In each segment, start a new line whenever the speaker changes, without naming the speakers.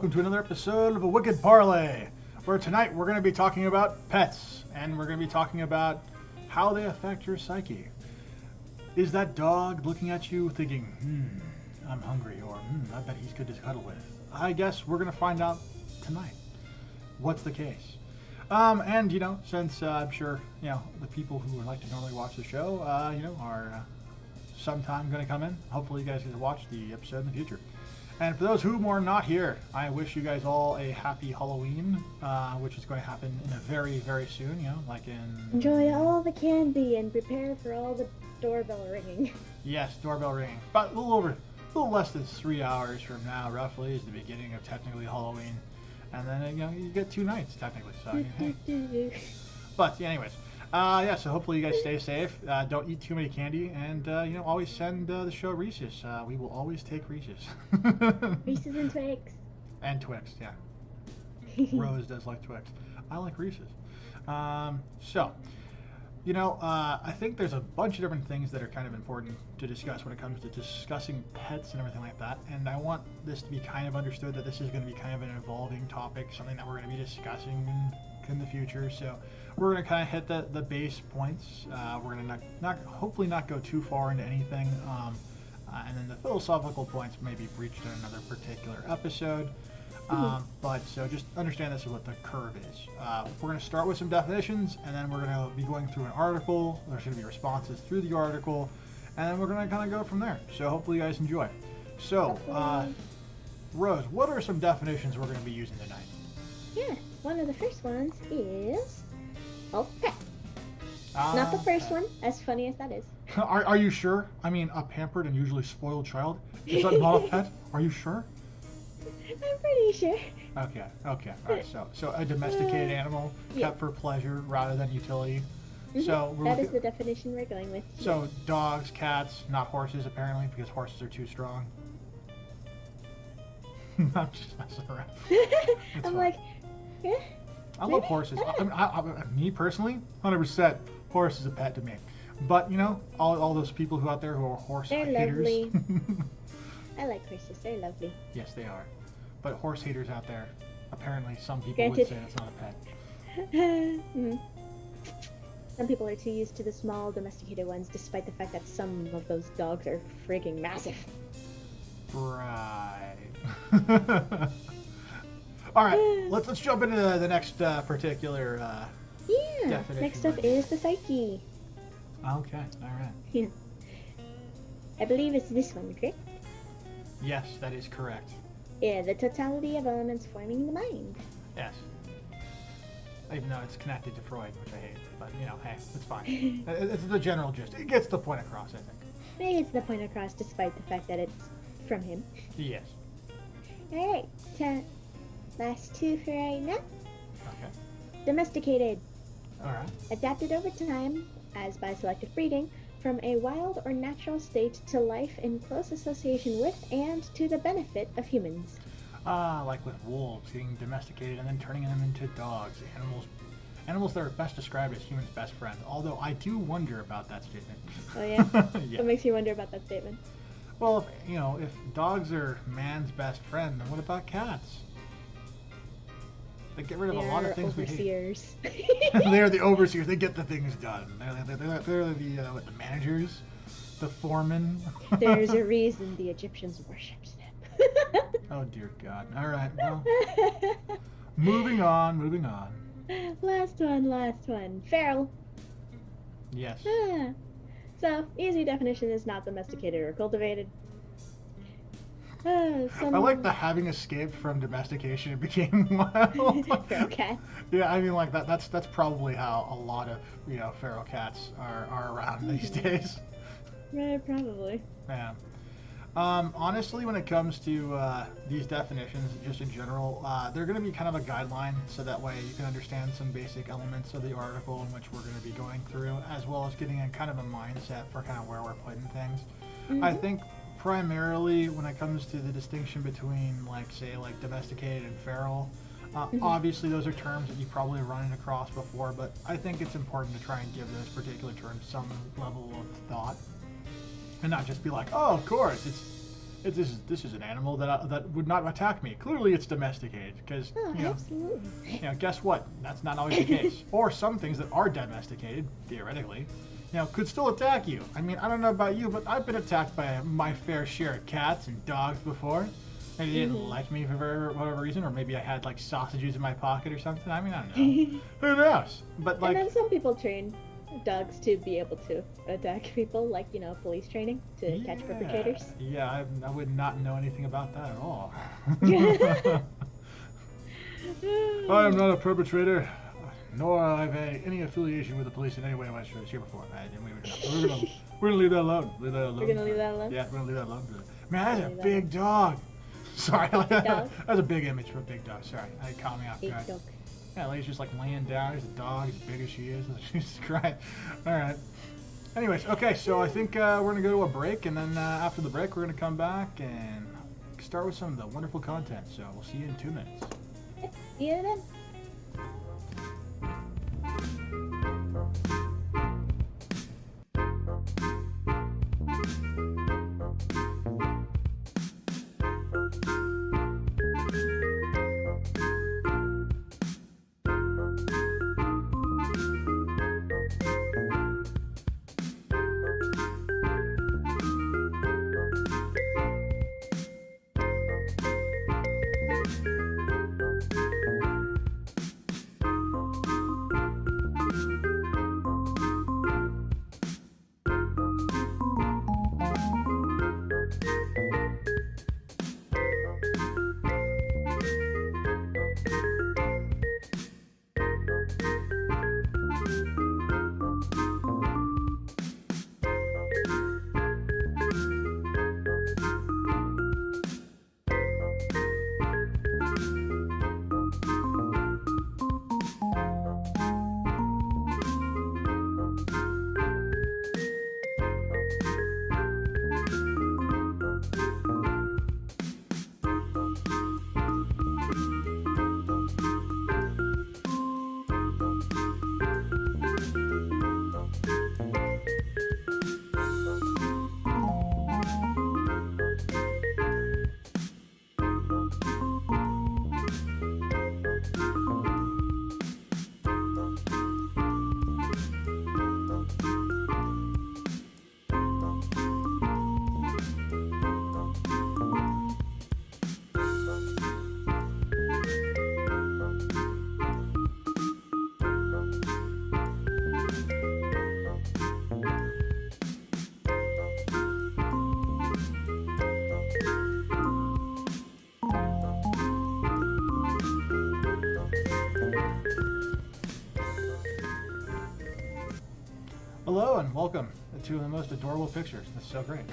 welcome to another episode of a Wicked Parley, where tonight we're going to be talking about pets, and we're going to be talking about how they affect your psyche. Is that dog looking at you thinking, I'm hungry, or I bet he's good to cuddle with? I guess we're going to find out tonight what's the case. And, since I'm sure, the people who would like to normally watch the show, are sometime going to come in. Hopefully you guys get to watch the episode in the future. And for those who are not here, I wish you guys all a happy Halloween, which is going to happen in a very, very soon,
Enjoy all the candy and prepare for all the doorbell ringing.
Yes, doorbell ringing. But a little less than 3 hours from now, roughly, is the beginning of technically Halloween. And then, you get 2 nights, technically. So, But, anyways. So hopefully you guys stay safe. Don't eat too many candy, and always send the show Reese's. We will always take Reese's.
Reese's and Twix.
And Twix, yeah. Rose does like Twix. I like Reese's. I think there's a bunch of different things that are kind of important to discuss when it comes to discussing pets and everything like that. And I want this to be kind of understood that this is going to be kind of an evolving topic, something that we're going to be discussing in the future. So we're going to kind of hit the base points. We're going to not hopefully not go too far into anything. And then the philosophical points may be breached in another particular episode. But so just understand this is what the curve is. We're going to start with some definitions, and then we're going to be going through an article. There's going to be responses through the article, and then we're going to kind of go from there. So hopefully you guys enjoy. So, Rose, what are some definitions we're going to be using tonight?
Yeah, one of the first ones is pet. Not the first one, as funny as that is.
Are you sure? I mean, a pampered and usually spoiled child? Is that not a pet? Are you sure?
I'm pretty sure.
Okay. All right. So a domesticated animal kept for pleasure rather than utility.
Mm-hmm.
So
that is the definition we're going with.
So dogs, cats, not horses apparently, because horses are too strong. I'm just messing around.
I'm like,
I love horses. Me personally, 100% horse is a pet to me. But all those people who out there who are horse haters.
Lovely. I like horses. They're lovely.
Yes, they are. But horse haters out there, apparently some people would say it's not a pet.
Some people are too used to the small domesticated ones, despite the fact that some of those dogs are freaking massive.
Right. All right, let's jump into the next particular definition.
Next up is the psyche.
Okay, all right.
Yeah. I believe it's this one, correct?
Yes, that is correct.
Yeah, the totality of elements forming the mind.
Yes. Even though it's connected to Freud, which I hate. But, hey, it's fine. It's the general gist. It gets the point across, I think.
It gets the point across despite the fact that it's from him.
Yes.
Alright, last 2 for right now.
Okay.
Domesticated.
Alright.
Adapted over time, as by selective breeding, from a wild or natural state to life in close association with and to the benefit of humans.
Like with wolves getting domesticated and then turning them into dogs. Animals that are best described as humans' best friend. Although I do wonder about that statement.
Oh yeah?
Yeah.
What makes you wonder about that statement?
Well, if dogs are man's best friend, then what about cats? They get rid of a lot of things
overseers.
we hate. They're the overseers. They get the things done. They're the managers, the foremen.
There's a reason the Egyptians worshipped them.
Oh dear God! All right, well, moving on.
Last one. Feral.
Yes.
So easy definition is not domesticated or cultivated.
I like the having escaped from domestication and became wild.
Feral cats.
Yeah, I mean, like that's probably how a lot of feral cats are around these days.
Right, probably.
Yeah. Honestly, when it comes to these definitions, just in general, they're going to be kind of a guideline, so that way you can understand some basic elements of the article in which we're going to be going through, as well as getting a kind of a mindset for kind of where we're putting things.
Mm-hmm.
I think primarily when it comes to the distinction between, like domesticated and feral, obviously those are terms that you've probably run across before, but I think it's important to try and give those particular terms some level of thought. And not just be like, oh, of course, it's this is an animal that would not attack me. Clearly, it's domesticated because
Oh, absolutely.
guess what? That's not always the case. Or some things that are domesticated, theoretically, could still attack you. I mean, I don't know about you, but I've been attacked by my fair share of cats and dogs before. And they didn't like me for whatever reason, or maybe I had like sausages in my pocket or something. I mean, I don't know. Who knows? But like,
And then some people train dogs to be able to attack people, like, police training to catch perpetrators.
Yeah, I would not know anything about that at all. I am not a perpetrator, nor have I any affiliation with the police in any way, shape, or form. We're gonna leave that alone.
We're gonna leave that alone?
Yeah, we're gonna leave that alone. Man, that's a big dog. Sorry, that's a big image for a big dog. Sorry, I caught me off
Big
guard.
dog.
Yeah, lady's just like laying down. There's a dog as big as she is. She's crying. All right. Anyways, okay, so I think we're going to go to a break, and then after the break, we're going to come back and start with some of the wonderful content. So we'll see you in 2 minutes.
See you then.
Hello and welcome to the most adorable pictures. That's so great.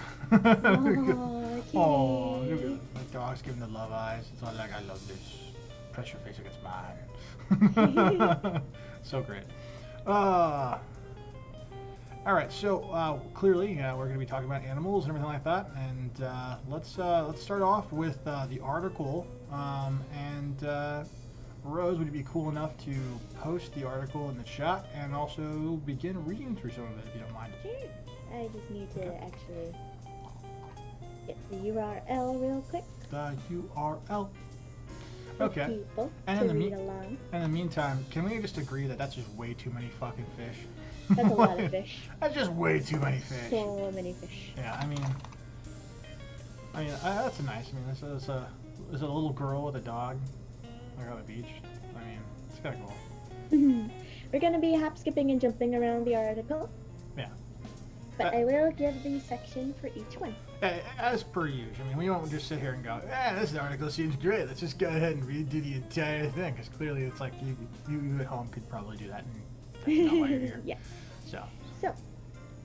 Oh,
look at it. My dog's giving the love eyes. It's all like, I love this. Press your face against mine. So great. All right, so clearly we're going to be talking about animals and everything like that. And let's start off with the article. Rose, would you be cool enough to post the article in the chat and also begin reading through some of it, if you don't mind?
Sure. I just need to actually get the URL real quick.
The URL.
For
Okay.
people
And
to
in the
read along.
In the meantime, can we just agree that that's just way too many fucking fish?
That's a lot of fish.
That's just way too many fish.
So many fish.
Yeah, I mean, that's nice. I mean, there's a little girl with a dog. Like on the beach. I mean, it's kind of cool.
We're going to be hop, skipping, and jumping around the article.
Yeah.
But I will give the section for each one.
As per usual. I mean, we won't just sit here and go, this article seems great. Let's just go ahead and redo the entire thing. Because clearly it's like you at home could probably do that. And that's not why you're here.
Yeah.
So,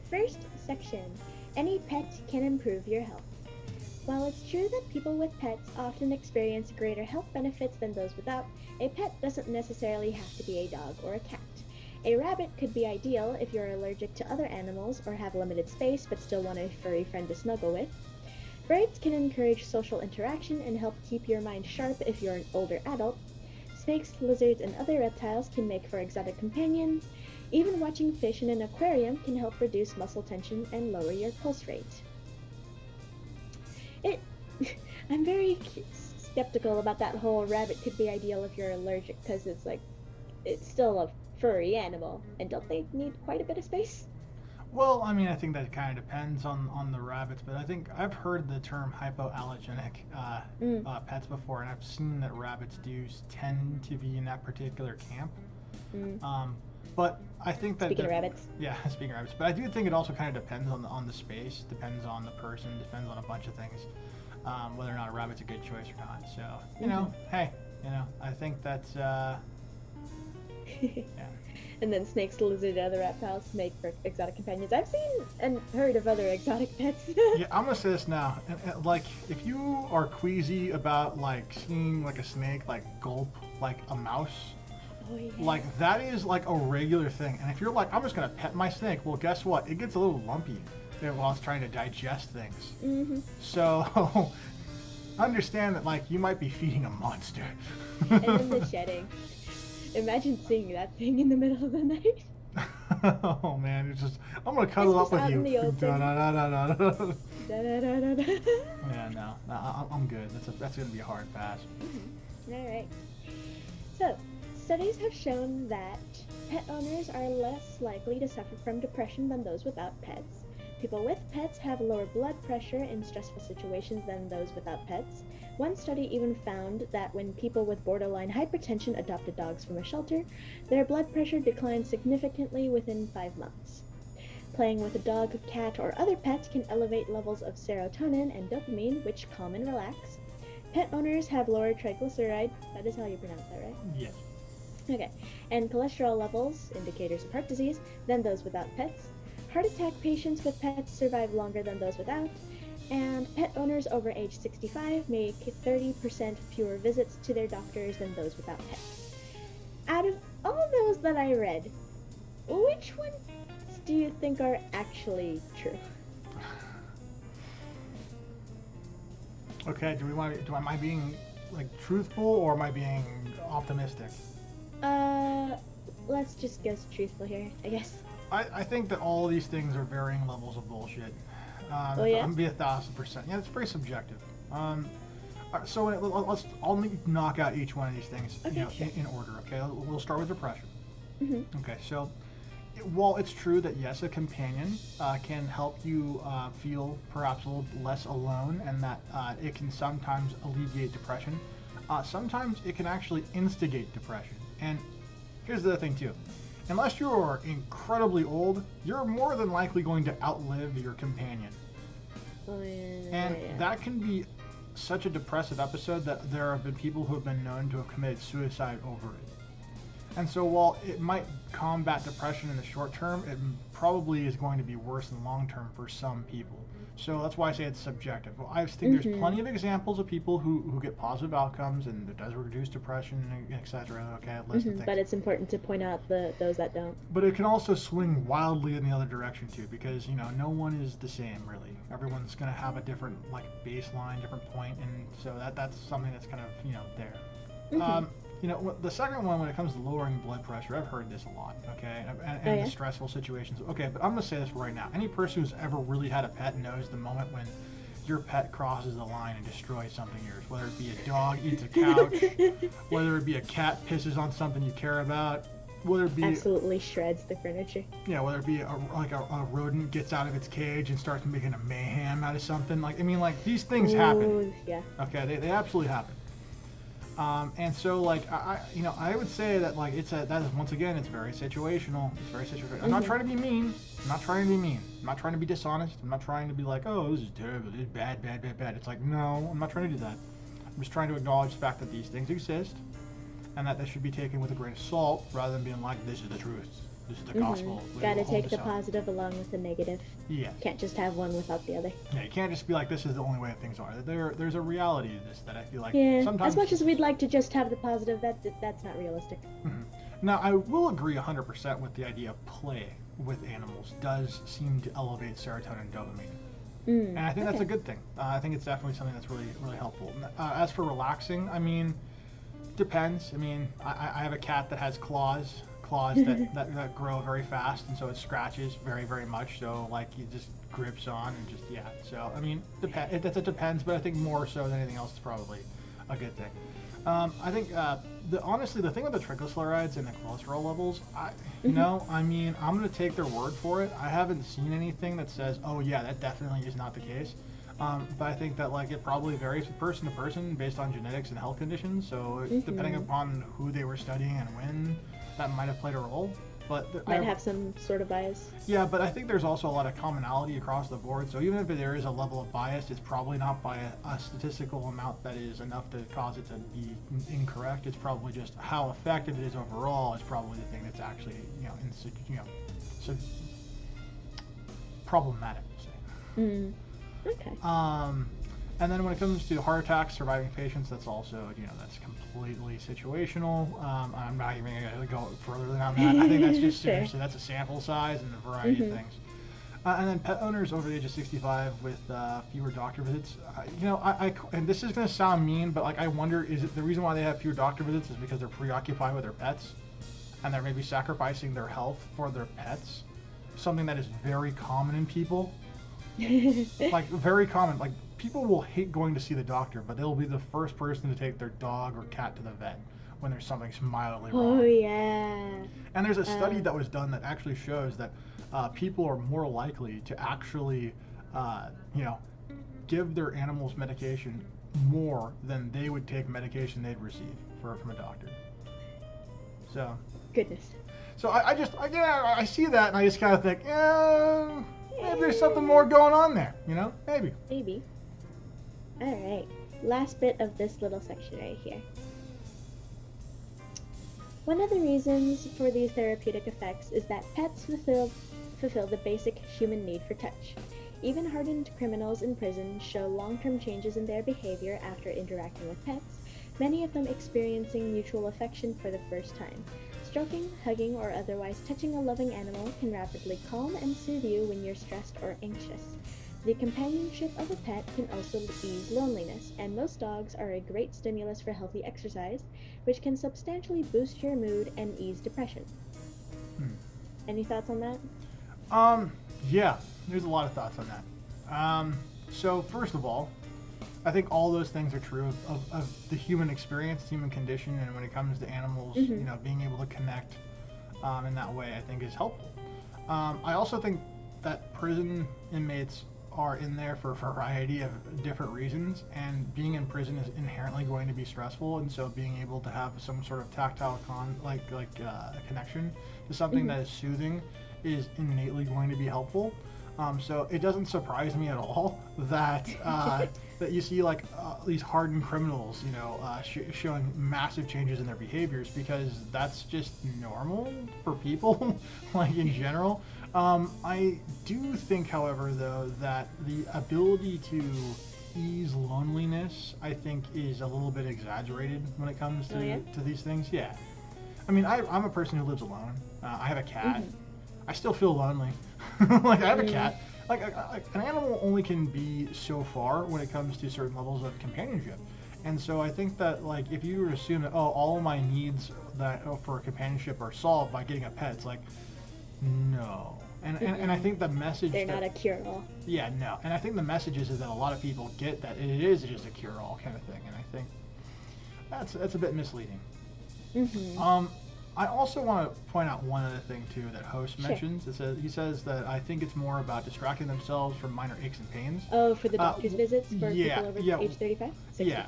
first section. Any pet can improve your health. While it's true that people with pets often experience greater health benefits than those without, a pet doesn't necessarily have to be a dog or a cat. A rabbit could be ideal if you're allergic to other animals or have limited space but still want a furry friend to snuggle with. Birds can encourage social interaction and help keep your mind sharp if you're an older adult. Snakes, lizards, and other reptiles can make for exotic companions. Even watching fish in an aquarium can help reduce muscle tension and lower your pulse rate. I'm very skeptical about that whole rabbit could be ideal if you're allergic, because it's still a furry animal, and don't they need quite a bit of space?
Well, I mean, I think that kind of depends on the rabbits, but I think I've heard the term hypoallergenic pets before, and I've seen that rabbits do tend to be in that particular camp. But I think that
Speaking of rabbits.
Yeah, speaking of rabbits, but I do think it also kind of depends on the space, depends on the person, depends on a bunch of things, whether or not a rabbit's a good choice or not. So you know, hey, I think that's yeah.
And then snakes, lizard, and other reptiles make for exotic companions. I've seen and heard of other exotic pets.
Yeah, I'm gonna say this now. And, like, if you are queasy about like seeing like a snake like gulp like a mouse,
Oh, yeah.
like that is like a regular thing. And if you're like, I'm just gonna pet my snake, well, guess what? It gets a little lumpy while it's trying to digest things. So understand that like you might be feeding a monster.
And then the shedding. Imagine seeing that thing in the middle of the night.
Oh man, it's just I'm gonna cuddle up with
out
you.
in the open.
Da-da-da-da-da.
Da-da-da-da-da.
Yeah, no, I'm good. That's gonna be a hard pass.
Alright. So, studies have shown that pet owners are less likely to suffer from depression than those without pets. People with pets have lower blood pressure in stressful situations than those without pets. One study even found that when people with borderline hypertension adopted dogs from a shelter, their blood pressure declined significantly within 5 months. Playing with a dog, cat, or other pets can elevate levels of serotonin and dopamine, which calm and relax. Pet owners have lower triglyceride, that is how you pronounce that, right?
Yes.
Okay, and cholesterol levels, indicators of heart disease, than those without pets. Heart attack patients with pets survive longer than those without. And pet owners over age 65 make 30% fewer visits to their doctors than those without pets. Out of all those that I read, which ones do you think are actually true?
Okay, am I being like truthful or am I being optimistic?
Let's just go truthful here, I guess.
I think that all these things are varying levels of bullshit.
Oh, yeah?
I'm gonna be 1,000%. Yeah, it's pretty subjective. So I'll knock out each one of these things,
Okay, sure.
in order. Okay, we'll start with depression.
Mm-hmm.
Okay, so while it's true that yes, a companion can help you feel perhaps a little less alone, and that it can sometimes alleviate depression, sometimes it can actually instigate depression. And here's the other thing too. Unless you're incredibly old, you're more than likely going to outlive your companion.
Oh, yeah,
And
yeah.
that can be such a depressive episode that there have been people who have been known to have committed suicide over it. And so while it might combat depression in the short term, it probably is going to be worse in the long term for some people. So that's why I say it's subjective. Well, I think there's plenty of examples of people who get positive outcomes and it does reduce depression, etc. Okay, list of things.
But it's important to point out those that don't.
But it can also swing wildly in the other direction too, because no one is the same really. Everyone's going to have a different like baseline, different point, and so that's something that's kind of there. The second one, when it comes to lowering blood pressure, I've heard this a lot, okay, and the stressful situations. Okay, but I'm going to say this right now. Any person who's ever really had a pet knows the moment when your pet crosses the line and destroys something of yours, whether it be a dog eats a couch, whether it be a cat pisses on something you care about, whether it be
absolutely shreds the furniture.
Yeah, whether it be a rodent gets out of its cage and starts making a mayhem out of something. These things happen.
Yeah.
Okay, they absolutely happen. And so I would say that that is once again it's very situational. It's very situational. I'm not trying to be mean. I'm not trying to be dishonest. I'm not trying to be like, oh, this is terrible. This is bad. It's like, no, I'm not trying to do that. I'm just trying to acknowledge the fact that these things exist, and that they should be taken with a grain of salt rather than being like, this is the truth. This is the gospel.
Gotta take the positive along with the negative.
Yeah.
Can't just have one without the other.
Yeah, you can't just be like, this is the only way things are. There's a reality to this that I feel like sometimes.
As much as we'd like to just have the positive, that's not realistic.
Now, I will agree 100% with the idea of play with animals does seem to elevate serotonin and dopamine. And I think that's a good thing. I think it's definitely something that's really, really helpful. As for relaxing, depends. I have a cat that has claws claws that grow very fast, and so it scratches very, very much. So like it just grips on and just yeah. So I mean, it depends, but I think more so than anything else, it's probably a good thing. I think honestly, the thing with the triglycerides and the cholesterol levels, I mean, I'm gonna take their word for it. I haven't seen anything that says, oh yeah, that definitely is not the case. But I think that like it probably varies from person to person based on genetics and health conditions. So depending upon who they were studying and when, that might have played a role. But
might have some sort of bias.
Yeah, but I think there's also a lot of commonality across the board. So even if there is a level of bias, it's probably not by a statistical amount that is enough to cause it to be incorrect. It's probably just how effective it is overall is probably the thing that's actually so problematic. Say.
Okay.
And then when it comes to heart attacks, surviving patients, that's also, that's completely situational. I'm not even going to go further than that. I think that's just seriously, that's a sample size and a variety of things. And then pet owners over the age of 65 with fewer doctor visits. And this is going to sound mean, but like I wonder, is it the reason why they have fewer doctor visits is because they're preoccupied with their pets, and they're maybe sacrificing their health for their pets, something that is very common in people. Like very common. Like people will hate going to see the doctor, but they'll be the first person to take their dog or cat to the vet when there's something mildly wrong.
Oh yeah.
And there's a study that was done that actually shows that people are more likely to actually, give their animals medication more than they would take medication they'd receive from a doctor. So.
Goodness.
So I see that and I just kind of think, maybe there's something more going on there, maybe.
Maybe. Alright, last bit of this little section right here. One of the reasons for these therapeutic effects is that pets fulfill the basic human need for touch. Even hardened criminals in prison show long-term changes in their behavior after interacting with pets, many of them experiencing mutual affection for the first time. Stroking, hugging, or otherwise touching a loving animal can rapidly calm and soothe you when you're stressed or anxious. The companionship of a pet can also ease loneliness, and most dogs are a great stimulus for healthy exercise, which can substantially boost your mood and ease depression. Any thoughts on that?
Yeah, there's a lot of thoughts on that. So first of all, I think all those things are true of the human experience, human condition, and when it comes to animals, being able to connect in that way, I think is helpful. I also think that prison inmates are in there for a variety of different reasons, and being in prison is inherently going to be stressful, and so being able to have some sort of tactile connection to something that is soothing is innately going to be helpful. So it doesn't surprise me at all that that you see like these hardened criminals, showing massive changes in their behaviors, because that's just normal for people, like in general. I do think, however, though, that the ability to ease loneliness, I think, is a little bit exaggerated when it comes to these things. Yeah. I mean, I'm a person who lives alone. I have a cat. I still feel lonely. Like, I have a cat. Like, an animal only can be so far when it comes to certain levels of companionship. And so I think that, like, if you were to assume that, all of my needs for companionship are solved by getting a pet, it's like, no. And I think the message...
They're not a cure-all.
Yeah, no. And I think the message is that a lot of people get that it is just a cure-all kind of thing. And I think that's a bit misleading. I also want to point out one other thing, too, that Host mentions. He says that I think it's more about distracting themselves from minor aches and pains.
Oh, for the doctor's visits for people over age 35? 65.
Yeah,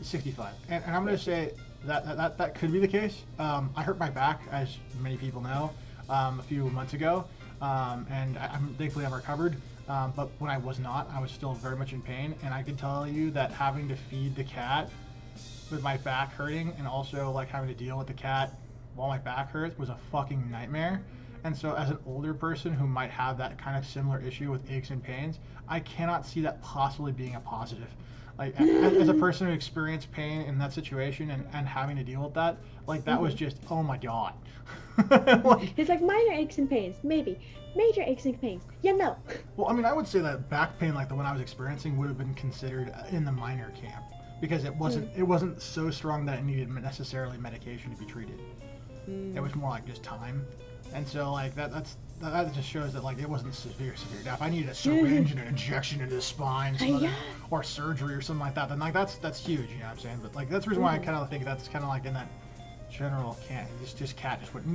65. And I'm going to say that could be the case. I hurt my back, as many people know, a few months ago. And thankfully I'm recovered. But when I was not, I was still very much in pain. And I can tell you that having to feed the cat with my back hurting, and also like having to deal with the cat while my back hurts, was a fucking nightmare. And so as an older person who might have that kind of similar issue with aches and pains, I cannot see that possibly being a positive. Like, as a person who experienced pain in that situation and having to deal with that, like, that was just, oh my god.
It's like minor aches and pains, maybe. Major aches and pains, no.
Well, I mean, I would say that back pain, like the one I was experiencing, would have been considered in the minor camp, because it wasn't so strong that it needed necessarily medication to be treated. It was more like just time. And so like that just shows that like it wasn't severe. Now if I needed a syringe and an injection into the spine, or surgery or something like that, then like that's huge, you know what I'm saying? But like that's the reason why I kind of think that's kind of like in that general cat. Just cat just went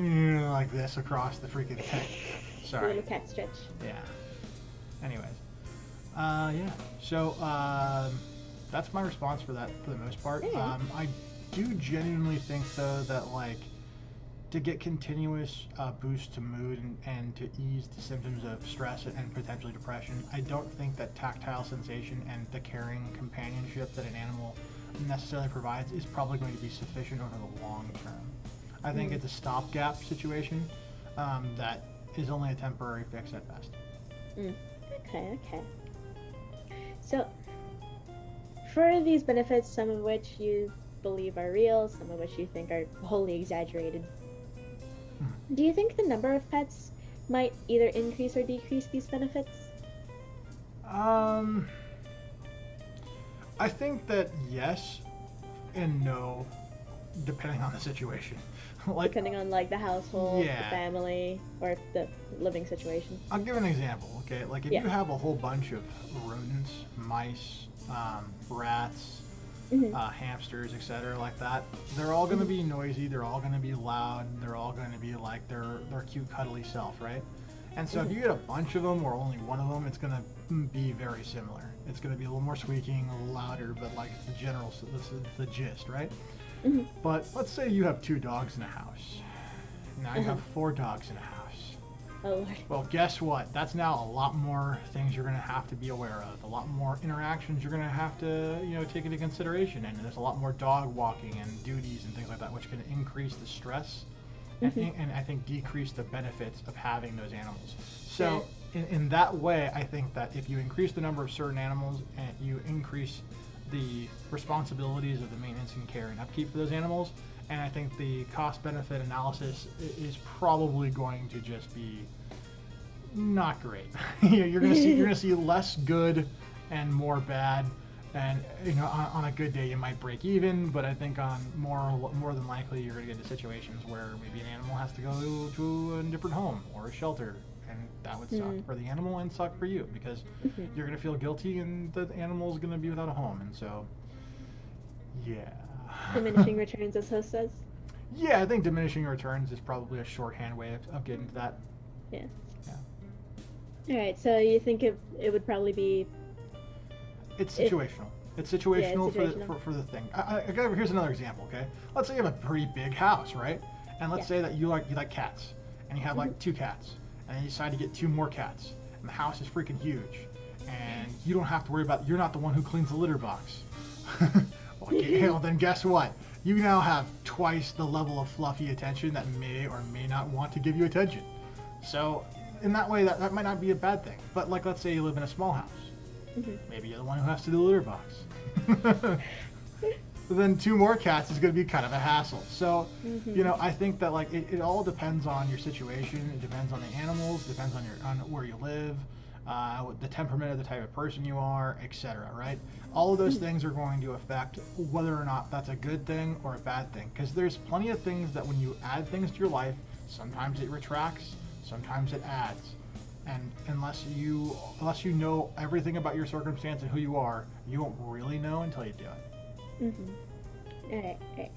like this across the freaking head. Sorry.
Little cat stretch.
Yeah. Anyways. Yeah. So that's my response for that for the most part. I do genuinely think though that like to get continuous boost to mood and to ease the symptoms of stress and potentially depression, I don't think that tactile sensation and the caring companionship that an animal necessarily provides is probably going to be sufficient over the long term. I think it's a stopgap situation that is only a temporary fix at best.
Okay. So, for these benefits, some of which you believe are real, some of which you think are wholly exaggerated, do you think the number of pets might either increase or decrease these benefits?
I think that yes and no, depending on the situation. Like,
depending on like the household, the family, or the living situation.
I'll give an example, okay? Like if you have a whole bunch of rodents, mice, rats, hamsters, etc., like that, they're all going to be noisy, they're all going to be loud, they're all going to be like their cute cuddly self, right? And so if you get a bunch of them or only one of them, it's going to be very similar. It's going to be a little more squeaking, a little louder, but like it's the general, the gist, right? But let's say you have 2 dogs in a house. Now you have 4 dogs in a house.
Oh Lord.
Well, guess what? That's now a lot more things you're going to have to be aware of. A lot more interactions you're going to have to, take into consideration. And there's a lot more dog walking and duties and things like that, which can increase the stress and I think decrease the benefits of having those animals. So in that way, I think that if you increase the number of certain animals and you increase the responsibilities of the maintenance and care and upkeep for those animals, and I think the cost-benefit analysis is probably going to just be not great. You're gonna see less good and more bad, and on a good day you might break even, but I think on more than likely you're gonna get into situations where maybe an animal has to go to a different home or a shelter, and that would suck for the animal and suck for you because you're gonna feel guilty and the animal's gonna be without a home, and so yeah.
Diminishing returns, as host says.
Yeah, I think diminishing returns is probably a shorthand way of getting to that.
Yeah. All right, so you think it would probably be.
It's situational. It's situational, for the thing. Here's another example. Okay, let's say you have a pretty big house, right? And let's say that you like cats, and you have like 2 cats, and then you decide to get 2 more cats, and the house is freaking huge, and you don't have to worry about. You're not the one who cleans the litter box. Well, then guess what? You now have twice the level of fluffy attention that may or may not want to give you attention. So in that way, that might not be a bad thing. But like, let's say you live in a small house. Maybe you're the one who has to do the litter box. Then 2 more cats is going to be kind of a hassle. So, I think that like it all depends on your situation. It depends on the animals. It depends on where you live. The temperament of the type of person you are, etc., right? All of those things are going to affect whether or not that's a good thing or a bad thing. Because there's plenty of things that when you add things to your life, sometimes it retracts, sometimes it adds. And unless you know everything about your circumstance and who you are, you won't really know until you do it.
All right.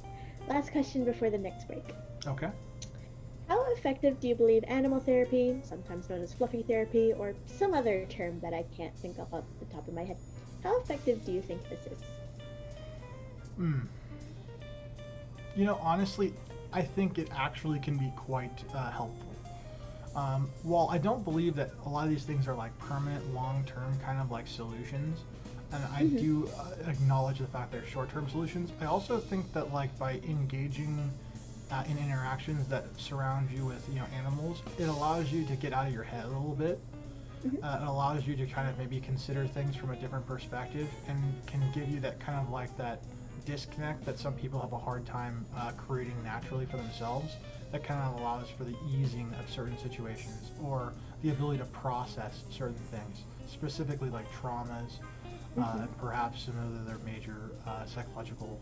Last question before the next break.
Okay.
How effective do you believe animal therapy, sometimes known as fluffy therapy, or some other term that I can't think of off the top of my head, how effective do you think this is?
Honestly, I think it actually can be quite helpful. While I don't believe that a lot of these things are like permanent, long-term kind of like solutions, and I do acknowledge the fact they're short-term solutions, I also think that like by engaging in interactions that surround you with animals, it allows you to get out of your head a little bit. It allows you to kind of maybe consider things from a different perspective and can give you that kind of like that disconnect that some people have a hard time creating naturally for themselves, that kind of allows for the easing of certain situations or the ability to process certain things, specifically like traumas
Mhm.
perhaps some of their major psychological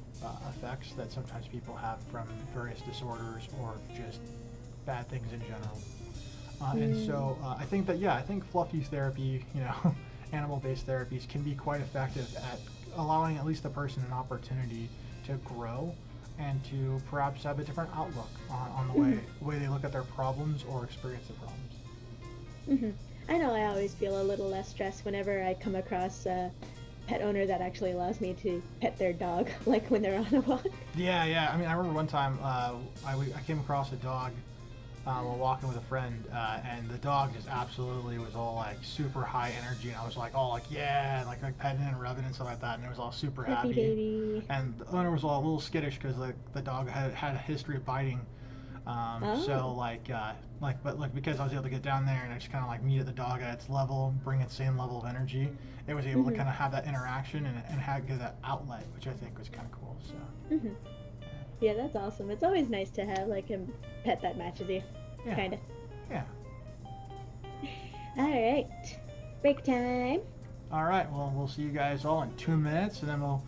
effects that sometimes people have from various disorders or just bad things in general. And
Mm.
so I think that, yeah, I think fluffy therapy, animal-based therapies can be quite effective at allowing at least the person an opportunity to grow and to perhaps have a different outlook on the
Mhm.
way they look at their problems or experience the problems.
Mhm. I know I always feel a little less stressed whenever I come across a pet owner that actually allows me to pet their dog, like when they're on a walk.
Yeah, yeah. I mean, I remember one time I came across a dog while walking with a friend, and the dog just absolutely was all like super high energy, and I was like, all like, yeah, and like petting and rubbing and stuff like that, and it was all super
Fluffy
happy.
baby.
And the owner was all a little skittish because like the dog had a history of biting. So
Oh.
but like because I was able to get down there and I just kind of like meet at the dog at its level, bring its same level of energy, it was able to
Mhm.
kind of have that interaction and have get that outlet, which I think was kind of cool. So
Mhm. Yeah, that's awesome. It's always nice to have like a pet that matches you,
yeah,
kinda.
yeah.
All right. Break time.
All right. Well, we'll see you guys all in 2 minutes, and then we'll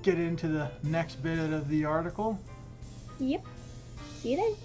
get into the next bit of the article.
Yep. See you then.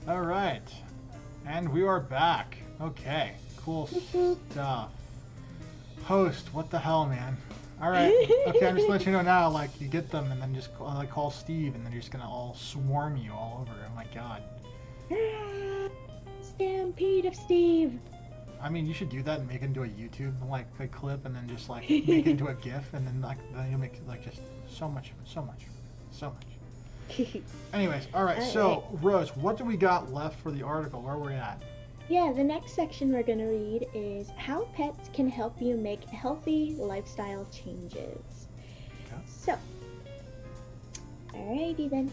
All right, and we are back. Okay, cool
Whoop,
stuff. Host, what the hell, man? All right, okay, I'm just letting you know now. Like, you get them, and then just call Steve, and then you're just gonna all swarm you all over. Oh my god.
whoop. Stampede of Steve.
I mean, you should do that and make it into a YouTube like a clip, and then just like make it into a GIF, and then you'll make like just so much, so much, so much. Anyways, all right. So Rose, what do we got left for the article? Where are we at?
Yeah, the next section we're going to read is how pets can help you make healthy lifestyle changes.
Okay.
So, alrighty then.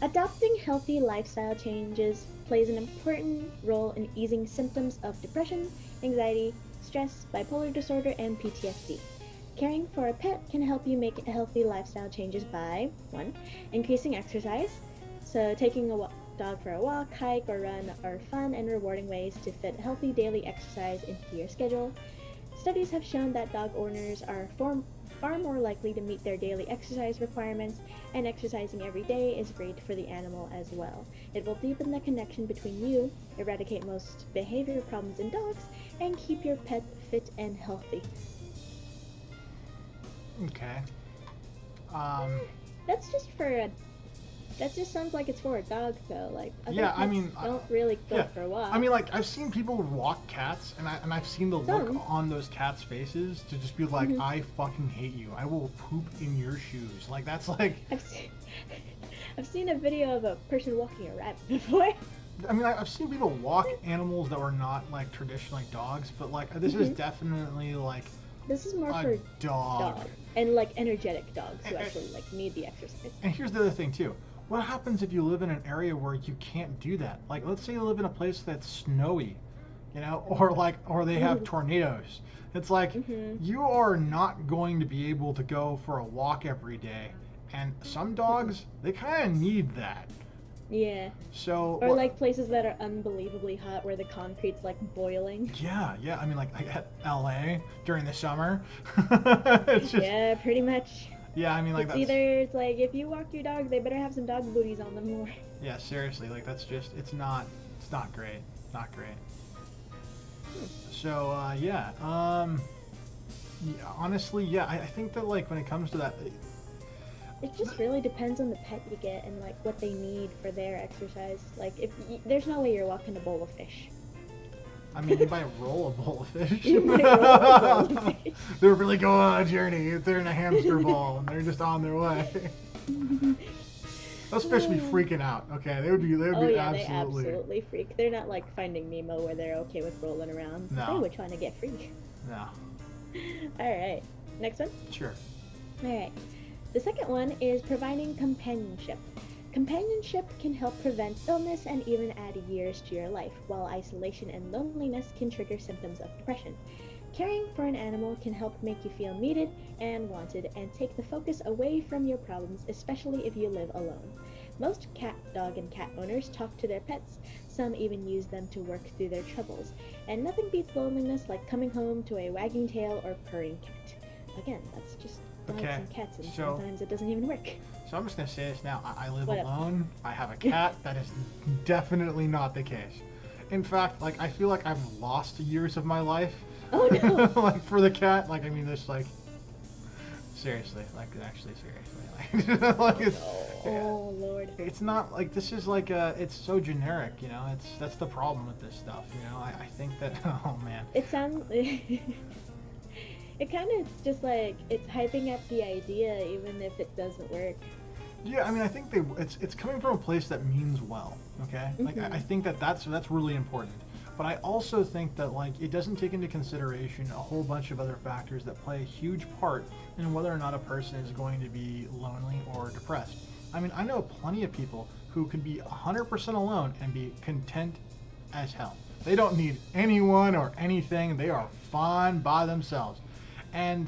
Adopting healthy lifestyle changes plays an important role in easing symptoms of depression, anxiety, stress, bipolar disorder, and PTSD. Caring for a pet can help you make healthy lifestyle changes by 1. Increasing exercise. So, taking a dog for a walk, hike, or run are fun and rewarding ways to fit healthy daily exercise into your schedule. Studies have shown that dog owners are far more likely to meet their daily exercise requirements, and exercising every day is great for the animal as well. It will deepen the connection between you, eradicate most behavior problems in dogs, and keep your pet fit and healthy.
Okay.
That's just for a. That just sounds like it's for a dog, though. Like, other
Yeah, I
pets
mean,
don't really go
yeah.
for a walk.
I mean, like, I've seen people walk cats, and I've seen the look
Some.
on those cats' faces to just be like,
Mhm.
I fucking hate you. I will poop in your shoes. Like, that's like,
I've seen a video of a person walking a rabbit before.
I mean, I've seen people walk animals that were not, like, traditionally dogs, but, like, this is
Mhm.
definitely, like,
This is more
a
for
dog.
dogs and like energetic dogs who
And-
actually like need the exercise.
And here's the other thing, too. What happens if you live in an area where you can't do that? Like, let's say you live in a place that's snowy, you know, or they have tornadoes. It's like,
Mhm.
you are not going to be able to go for a walk every day. And some dogs, they kind of need that.
Yeah.
So,
Or like places that are unbelievably hot where the concrete's like boiling.
yeah, I mean, like at LA during the summer. It's just,
Yeah, pretty much.
yeah, I mean, like,
It's
that's,
either it's like if you walk your dog, they better have some dog booties on them more.
yeah, seriously, like, that's just, it's not great. Not great. So, yeah, honestly, yeah, I think that, like, when it comes to that,
It just really depends on the pet you get and like what they need for their exercise. Like there's no way you're walking a bowl of fish.
I mean, you might roll a bowl of fish.
You might roll a bowl of fish.
They're really going on a journey. They're in a hamster ball, and they're just on their way. Those fish would be freaking out. Okay, they would be
Oh yeah,
absolutely.
they absolutely freak. They're not like Finding Nemo where they're okay with rolling around.
No.
They were trying to get free.
No.
Alright, next one?
Sure.
Alright. The second one is providing companionship. Companionship can help prevent illness and even add years to your life, while isolation and loneliness can trigger symptoms of depression. Caring for an animal can help make you feel needed and wanted and take the focus away from your problems, especially if you live alone. Most cat, dog, and cat owners talk to their pets. Some even use them to work through their troubles. And nothing beats loneliness like coming home to a wagging tail or purring cat. Again, that's just dogs
Okay,
and cats, and
so-
sometimes it doesn't even work.
So I'm just gonna say this now. I live
What up?
alone. I have a cat. That is definitely not the case. In fact, like, I feel like I've lost years of my life.
Oh no!
Like, for the cat. Like, I mean, just like, seriously, like, actually seriously, like, like it's,
Oh lord.
it's not like, this is like it's so generic, you know. That's the problem with this stuff, you know. I think that, oh man.
It sounds. It kind of just like it's hyping up the idea, even if it doesn't work.
Yeah, I mean, I think it's coming from a place that means well, okay? Like, I think that's really important. But I also think that, like, it doesn't take into consideration a whole bunch of other factors that play a huge part in whether or not a person is going to be lonely or depressed. I mean, I know plenty of people who can be 100% alone and be content as hell. They don't need anyone or anything. They are fine by themselves. And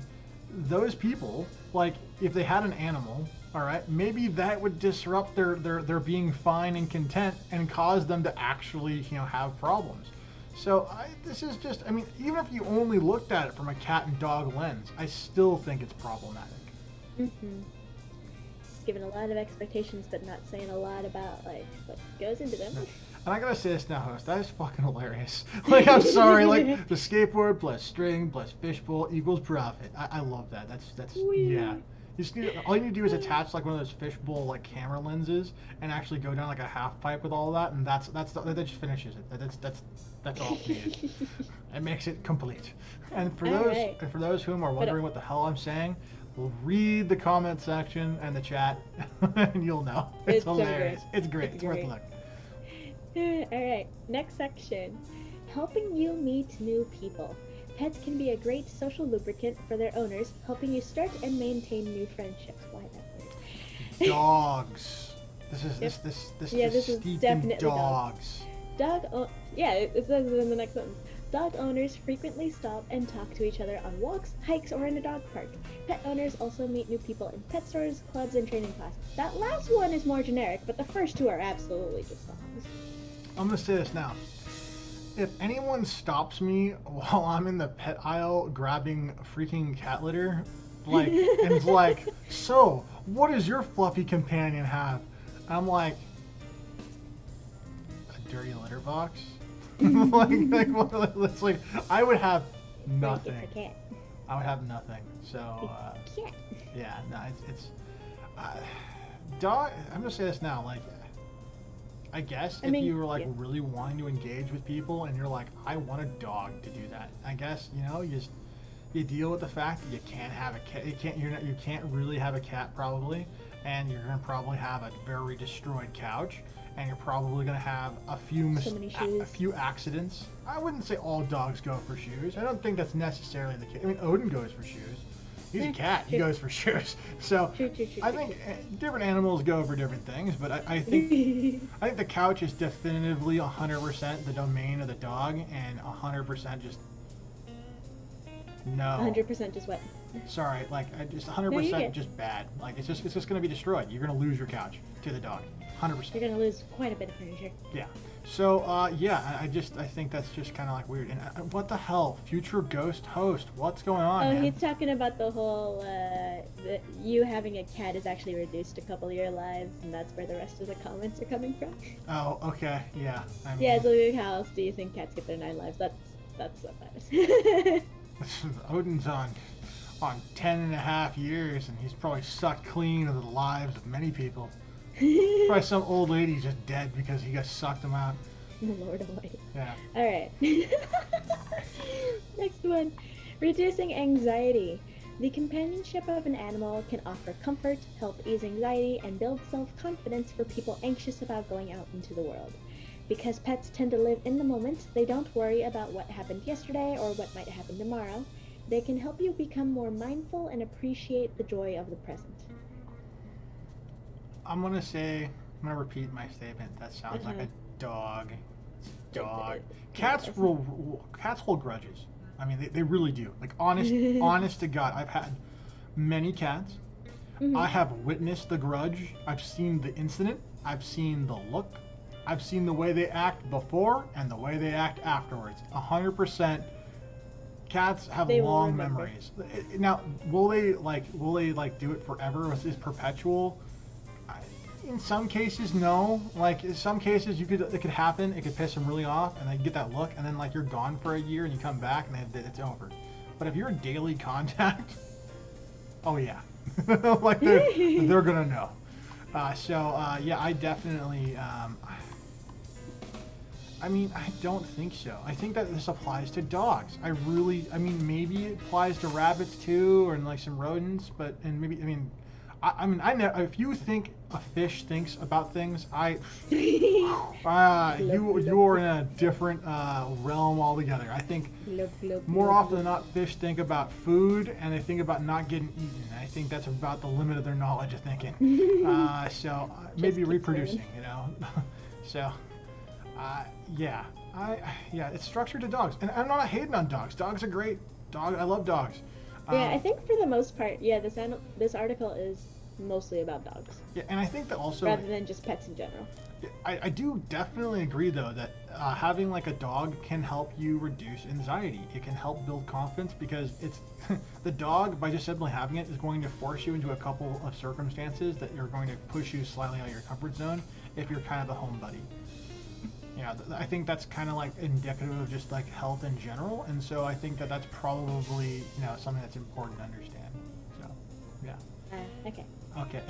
those people, like, if they had an animal, all right, maybe that would disrupt their being fine and content and cause them to actually, you know, have problems. So this is just, I mean, even if you only looked at it from a cat and dog lens, I still think it's problematic.
Giving a lot of expectations, but not saying a lot about like what goes into them.
And I gotta say this now, host, that is fucking hilarious. Like, I'm sorry, like, the skateboard plus string plus fishbowl equals profit. I love that. That's
Whee!
yeah. You just need, all you need to do is attach like one of those fishbowl like camera lenses and actually go down like a half pipe with all that, and that just finishes it. That's all it needed. It makes it complete. And for
All
those
right.
and for those whom are wondering what the hell I'm saying, read the comment section and the chat, and you'll know. It's
so
hilarious.
great.
It's great. It's worth a
great.
look.
Alright, next section. Helping you meet new people. Pets can be a great social lubricant for their owners, helping you start and maintain new friendships. Why that word?
Dogs. This is
Yep.
this
Yeah,
is
this is
steeped
definitely
in dogs.
It says it in the next sentence. Dog owners frequently stop and talk to each other on walks, hikes, or in a dog park. Pet owners also meet new people in pet stores, clubs, and training classes. That last one is more generic, but the first two are absolutely just dogs.
I'm gonna say this now. If anyone stops me while I'm in the pet aisle grabbing freaking cat litter, Like, and it's like, so, what does your fluffy companion have? I'm like, a dirty litter box? It's like, I would have nothing.
It's a cat.
I would have nothing. So,
Cat.
yeah, no, it's dog. I'm gonna say this now, like, I guess if you were like really wanting to engage with people and you're like, I want a dog to do that. I guess you deal with the fact that you can't have a cat. You can't really have a cat probably, and you're gonna probably have a very destroyed couch, and you're probably gonna have a few accidents. I wouldn't say all dogs go for shoes. I don't think that's necessarily the case. I mean, Odin goes for shoes. He's a cat. He goes for shoes. So I think different animals go for different things, but I think the couch is definitively 100% the domain of the dog, and 100% just no.
100% just what?
Sorry, like just 100% just bad. Like it's just gonna be destroyed. You're gonna lose your couch to the dog. 100%.
You're gonna lose quite a bit of furniture.
Yeah. So yeah, I think that's just kind of like weird. And what the hell, future ghost host? What's going on?
Oh,
man?
he's talking about the whole you having a cat has actually reduced a couple of your lives, and that's where the rest of the comments are coming from.
Oh, okay, yeah.
Yeah, so like, how else do you think cats get their 9 lives? That's what matters.
Odin's on 10.5 years, and he's probably sucked clean of the lives of many people. Probably some old lady just dead because he got sucked them out.
Lord Almighty.
Yeah.
All right. Next one. Reducing anxiety. The companionship of an animal can offer comfort, help ease anxiety, and build self-confidence for people anxious about going out into the world. Because pets tend to live in the moment, they don't worry about what happened yesterday or what might happen tomorrow. They can help you become more mindful and appreciate the joy of the present.
I'm gonna repeat my statement. That sounds like a dog. It's a dog. Cats hold grudges. I mean, they really do. Like honest to God, I've had many cats. Mm-hmm. I have witnessed the grudge. I've seen the incident. I've seen the look. I've seen the way they act before and the way they act afterwards. 100%. Cats have long memories. Now, will they do it forever? Is this perpetual? In some cases, no. Like in some cases, it could happen. It could piss them really off, and they get that look, and then like you're gone for a year, and you come back, and it's over. But if you're in daily contact, oh yeah, like they're gonna know. Yeah, I definitely. I mean, I don't think so. I think that this applies to dogs. I mean, maybe it applies to rabbits too, or like some rodents, but if you think a fish thinks about things, you're in a different realm altogether. I think more often than not, fish think about food and they think about not getting eaten. I think that's about the limit of their knowledge of thinking. Maybe reproducing, you know. Yeah, it's structured to dogs, and I'm not hating on dogs. Dogs are great. I love dogs.
Yeah, I think for the most part, yeah, this article is mostly about dogs.
Yeah, and I think that also
rather than just pets in general.
I do definitely agree though that having like a dog can help you reduce anxiety. It can help build confidence because it's the dog, by just simply having it, is going to force you into a couple of circumstances that are going to push you slightly out of your comfort zone if you're kind of the home buddy. Yeah, I think that's kind of like indicative of just like health in general, and so I think that that's probably something that's important to understand. So, yeah.
Okay.
Okay.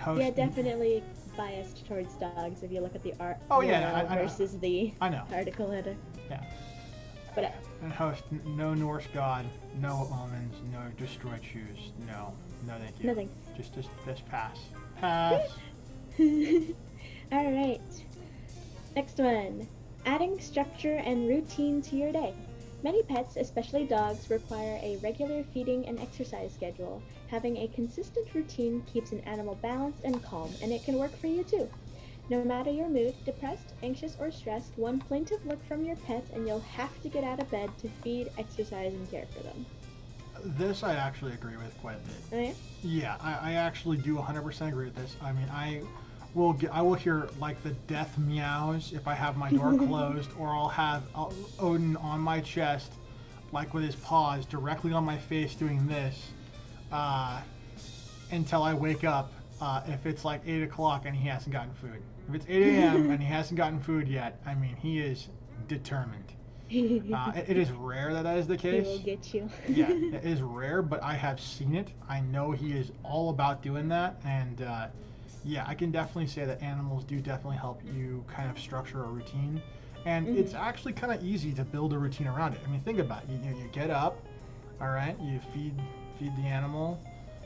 Oh yeah, definitely biased towards dogs if you look at the art.
Oh yeah,
versus the article header.
Yeah.
But
and host, no Norse god, no almonds, no destroyed shoes, no thank you.
Nothing.
Just pass. Pass.
All right. Next one. Adding structure and routine to your day. Many pets, especially dogs, require a regular feeding and exercise schedule. Having a consistent routine keeps an animal balanced and calm, and it can work for you too. No matter your mood, depressed, anxious, or stressed, one plaintive look from your pet and you'll have to get out of bed to feed, exercise, and care for them.
This I actually agree with quite a bit.
Oh yeah?
Yeah, I actually do 100% agree with this. I mean, I will hear like the death meows if I have my door closed, or I'll have Odin on my chest, like with his paws directly on my face doing this. uh, until I wake up. If it's like 8 o'clock and he hasn't gotten food. If it's 8 a.m. and he hasn't gotten food yet, I mean, he is determined. It is rare that that is the
He
case.
will get you.
Yeah, it is rare, but I have seen it. I know he is all about doing that, and yeah, I can definitely say that animals do definitely help you kind of structure a routine, and it's actually kind of easy to build a routine around it. I mean, think about it. You get up, all right, you feed the animal,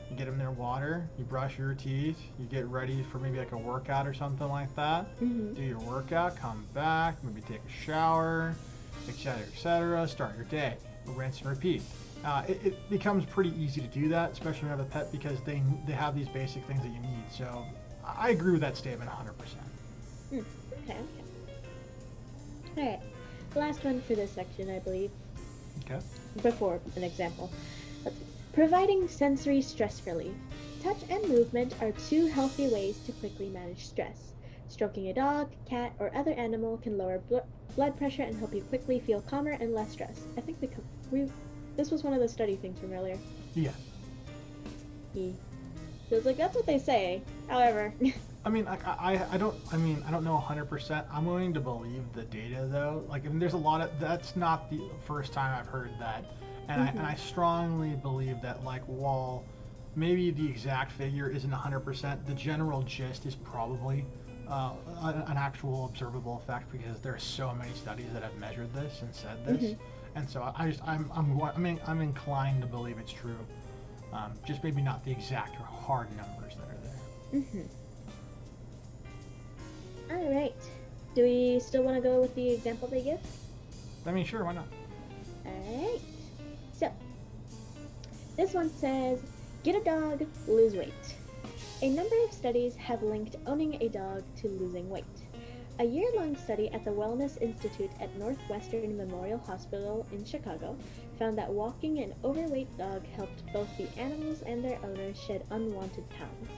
you get them their water, you brush your teeth, you get ready for maybe like a workout or something like that. Do your workout, come back, maybe take a shower, etc., start your day, rinse and repeat. It becomes pretty easy to do that, especially when you have a pet, because they have these basic things that you need. So I agree with that statement 100%.
Okay. Alright, last one for this section, I believe.
Okay.
Before an example. Providing sensory stress relief. Touch and movement are two healthy ways to quickly manage stress. Stroking a dog, cat, or other animal can lower blood pressure and help you quickly feel calmer and less stressed. I think this was one of the study things from earlier.
Yeah.
Feels like that's what they say. However,
I mean, I don't know 100%. I'm willing to believe the data though. Like, I mean, there's a lot of, that's not the first time I've heard that. And I strongly believe that, like, while maybe the exact figure isn't 100%, the general gist is probably an actual observable effect, because there are so many studies that have measured this and said this. And so I'm inclined to believe it's true. Just maybe not the exact or hard numbers that are there.
All right. Do we still want to go with the example they give?
I mean, sure, why not?
All right. So, this one says, get a dog, lose weight. A number of studies have linked owning a dog to losing weight. A year-long study at the Wellness Institute at Northwestern Memorial Hospital in Chicago found that walking an overweight dog helped both the animals and their owners shed unwanted pounds.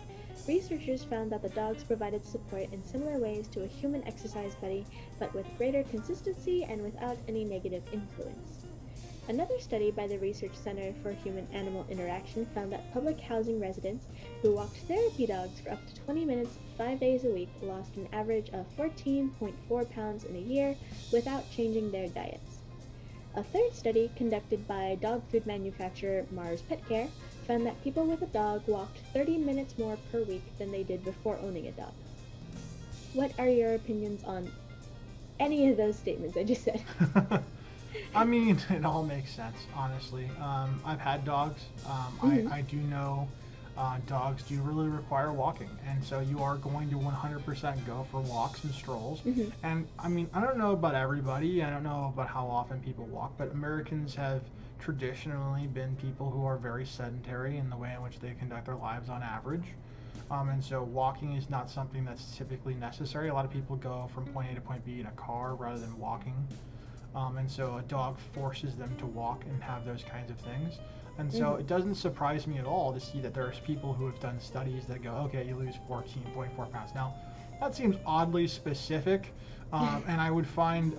Researchers found that the dogs provided support in similar ways to a human exercise buddy, but with greater consistency and without any negative influence. Another study by the Research Center for Human-Animal Interaction found that public housing residents who walked therapy dogs for up to 20 minutes 5 days a week lost an average of 14.4 pounds in a year without changing their diets. A third study, conducted by dog food manufacturer Mars Pet Care, found that people with a dog walked 30 minutes more per week than they did before owning a dog. What are your opinions on any of those statements I just said?
I mean, it all makes sense, honestly. I've had dogs. I do know dogs do really require walking, and so you are going to 100% go for walks and strolls. And I mean, I don't know about everybody. I don't know about how often people walk, but Americans have traditionally been people who are very sedentary in the way in which they conduct their lives on average. And so walking is not something that's typically necessary. A lot of people go from point A to point B in a car rather than walking. And so a dog forces them to walk and have those kinds of things. And so it doesn't surprise me at all to see that there's people who have done studies that go, okay, you lose 14.4 pounds. Now, that seems oddly specific, and I would find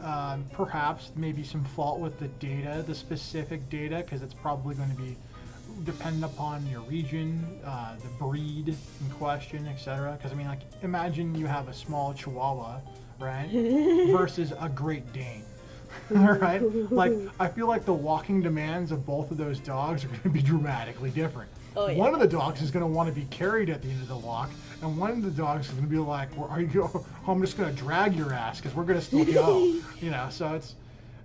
perhaps maybe some fault with the data, the specific data, because it's probably going to be dependent upon your region, the breed in question, etc. Because I mean, like, imagine you have a small Chihuahua, right, versus a Great Dane. All right, like, I feel like the walking demands of both of those dogs are going to be dramatically different.
Oh, yeah.
One of the dogs is going to want to be carried at the end of the walk, and one of the dogs is going to be like, "Where are you? I'm just going to drag your ass because we're going to still go." You know, so it's.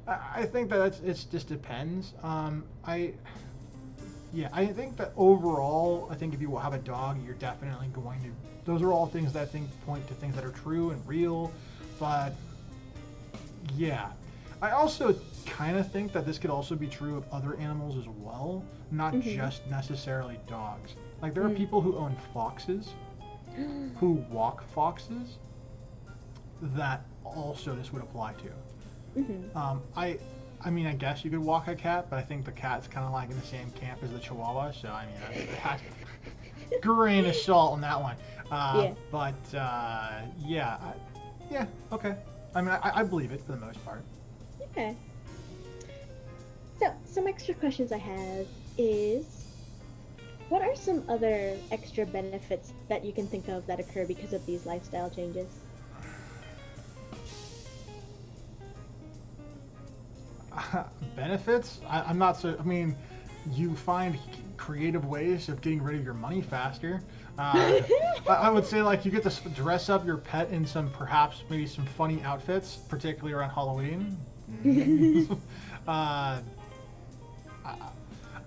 I think that it just depends. I think that overall, I think if you have a dog, you're definitely going to. Those are all things that I think point to things that are true and real, but yeah. I also kind of think that this could also be true of other animals as well, not just necessarily dogs. Like, there are people who own foxes, who walk foxes, that also this would apply to. I mean, I guess you could walk a cat, but I think the cat's kind of like in the same camp as the Chihuahua, so I mean, that's grain of salt on that one. But yeah, okay. I mean, I believe it for the most part.
Okay. So, some extra questions I have is, What are some other extra benefits that you can think of that occur because of these lifestyle changes?
Benefits? I'm not so. I mean, you find creative ways of getting rid of your money faster. I would say like you get to dress up your pet in some perhaps maybe some funny outfits, particularly around Halloween. uh,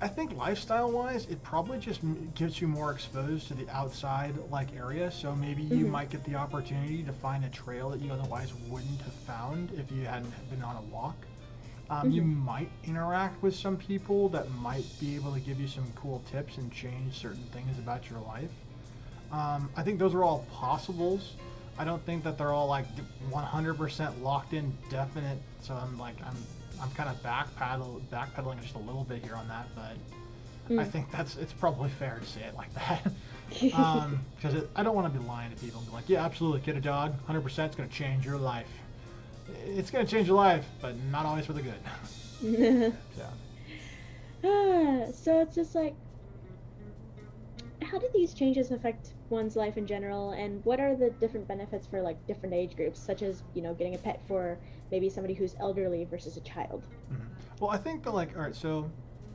I think lifestyle-wise, it probably just gets you more exposed to the outside like area. So maybe you might get the opportunity to find a trail that you otherwise wouldn't have found if you hadn't been on a walk. You might interact with some people that might be able to give you some cool tips and change certain things about your life. I think those are all possibles. I don't think that they're all like 100% locked in, definite. So I'm kind of backpedaling just a little bit here on that, but I think it's probably fair to say it like that. Because I don't want to be lying to people and be like, yeah, absolutely, get a dog, 100%, it's going to change your life. It's going to change your life, but not always for the good.
So it's just like, how do these changes affect one's life in general, and what are the different benefits for like different age groups, such as, you know, getting a pet for maybe somebody who's elderly versus a child?
Well, I think that like, all right, so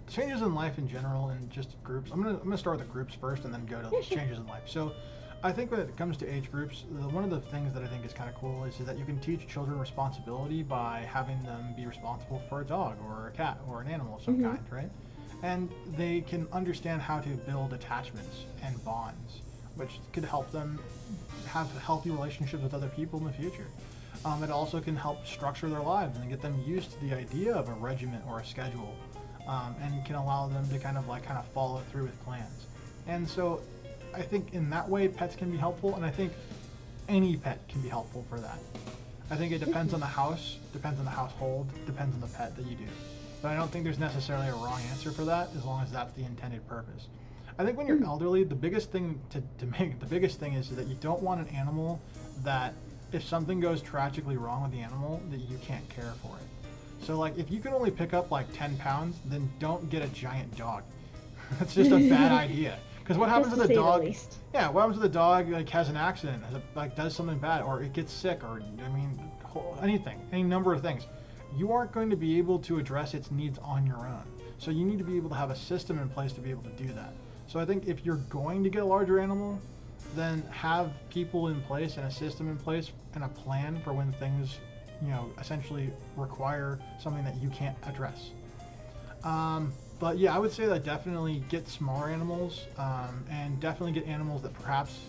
changes in life in general and just groups. I'm gonna start with the groups first and then go to changes in life. So I think when it comes to age groups, one of the things that I think is kind of cool is that you can teach children responsibility by having them be responsible for a dog or a cat or an animal of some kind, right? And they can understand how to build attachments and bonds, which could help them have healthy relationships with other people in the future. It also can help structure their lives and get them used to the idea of a regiment or a schedule, and can allow them to kind of follow through with plans. And so I think in that way pets can be helpful, and I think any pet can be helpful for that. I think it depends on the house, depends on the household, depends on the pet that you do. But I don't think there's necessarily a wrong answer for that, as long as that's the intended purpose. I think when you're elderly, the biggest thing is that you don't want an animal that, if something goes tragically wrong with the animal, that you can't care for it. So like, if you can only pick up like 10 pounds, then don't get a giant dog. That's just a bad idea. Because what happens with a dog? Yeah, what happens with a dog like has an accident, like does something bad, or it gets sick, or anything, any number of things. You aren't going to be able to address its needs on your own. So you need to be able to have a system in place to be able to do that. So I think if you're going to get a larger animal, then have people in place and a system in place and a plan for when things, essentially require something that you can't address. But yeah, I would say that definitely get smaller animals, and definitely get animals that perhaps,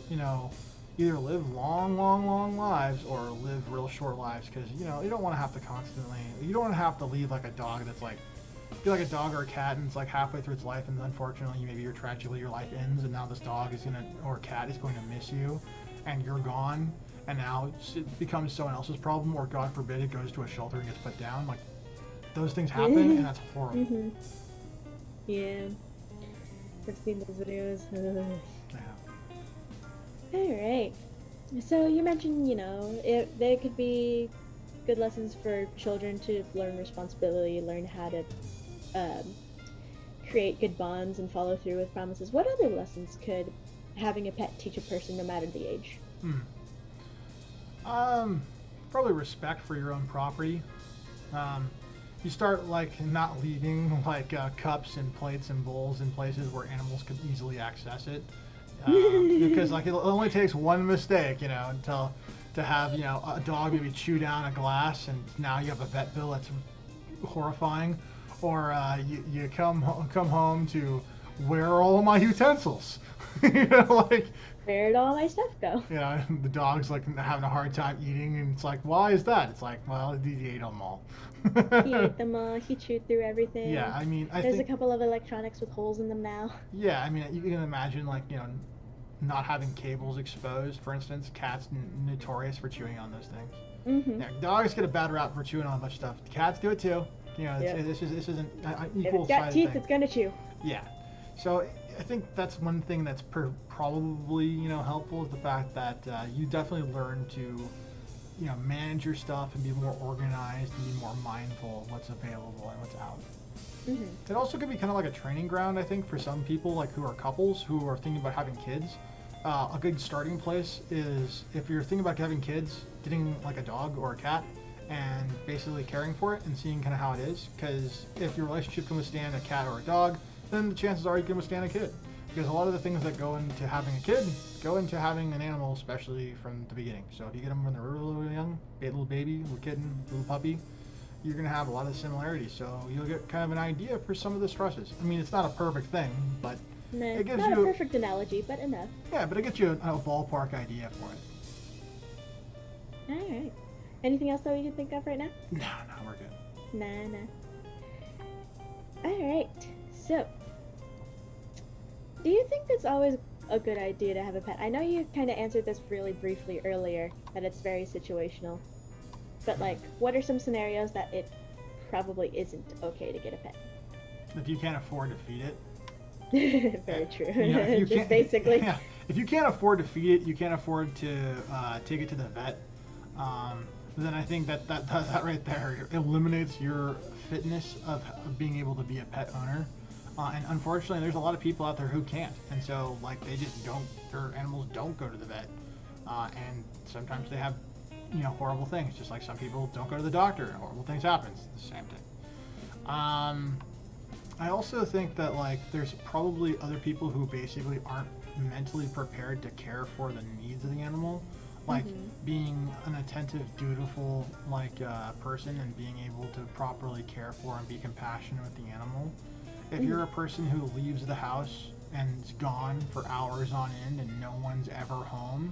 either live long lives or live real short lives, because, you don't want to have to leave like a dog that's like, like a dog or a cat and it's like halfway through its life, and unfortunately tragically your life ends, and now this dog or cat is going to miss you, and you're gone, and now it becomes someone else's problem, or God forbid it goes to a shelter and gets put down. Like, those things happen, and that's horrible.
Yeah, I've seen those videos.
Yeah.
Alright, so you mentioned, there could be good lessons for children to learn responsibility, learn how to create good bonds and follow through with promises. What other lessons could having a pet teach a person, no matter the age?
Probably respect for your own property. You start like not leaving like cups and plates and bowls in places where animals could easily access it, because like it only takes one mistake, until to have a dog maybe chew down a glass, and now you have a vet bill that's horrifying, or you come home to, where are all my utensils? Like,
where'd all my stuff go?
The dog's like having a hard time eating, and it's like, why is that? It's like, well, he ate them all.
He ate them all. He chewed through everything.
Yeah, I mean,
there's a couple of electronics with holes in them now.
Yeah, I mean, you can imagine like, not having cables exposed, for instance. Cats notorious for chewing on those things. Yeah, dogs get a bad rap for chewing on a bunch of stuff. Cats do it too. This isn't an equal.
If it's got teeth, it's gonna chew.
Yeah, so I think that's one thing that's probably helpful, is the fact that you definitely learn to manage your stuff and be more organized and be more mindful of what's available and what's out.
Mm-hmm.
It also could be kind of like a training ground, I think, for some people like who are couples who are thinking about having kids. A good starting place is if you're thinking about having kids, getting like a dog or a cat and basically caring for it and seeing kind of how it is. Because if your relationship can withstand a cat or a dog, then the chances are you can withstand a kid. Because a lot of the things that go into having a kid go into having an animal, especially from the beginning. So if you get them when they're really, really young, a little baby, little kitten, little puppy, you're going to have a lot of similarities. So you'll get kind of an idea for some of the stresses. I mean, it's not a perfect thing, but
Nah,
it gives
not
you
a perfect analogy, but enough.
Yeah, but it gets you a ballpark idea for it.
All right. Anything else that we can think of right now?
No, we're good.
Nah. All right. So, do you think it's always a good idea to have a pet? I know you kind of answered this really briefly earlier, that it's very situational. But, like, what are some scenarios that it probably isn't okay to get a pet?
If you can't afford to feed it.
Very true.
You know, if you
Just basically.
Yeah, if you can't afford to feed it, you can't afford to take it to the vet. Then I think that right there eliminates your fitness of being able to be a pet owner. And unfortunately, there's a lot of people out there who can't, and so like they just don't. Their animals don't go to the vet, and sometimes they have, horrible things. Just like some people don't go to the doctor, and horrible things happen. It's the same thing. I also think that like there's probably other people who basically aren't mentally prepared to care for the needs of the animal, like being an attentive, dutiful person and being able to properly care for and be compassionate with the animal. If you're a person who leaves the house and is gone for hours on end and no one's ever home,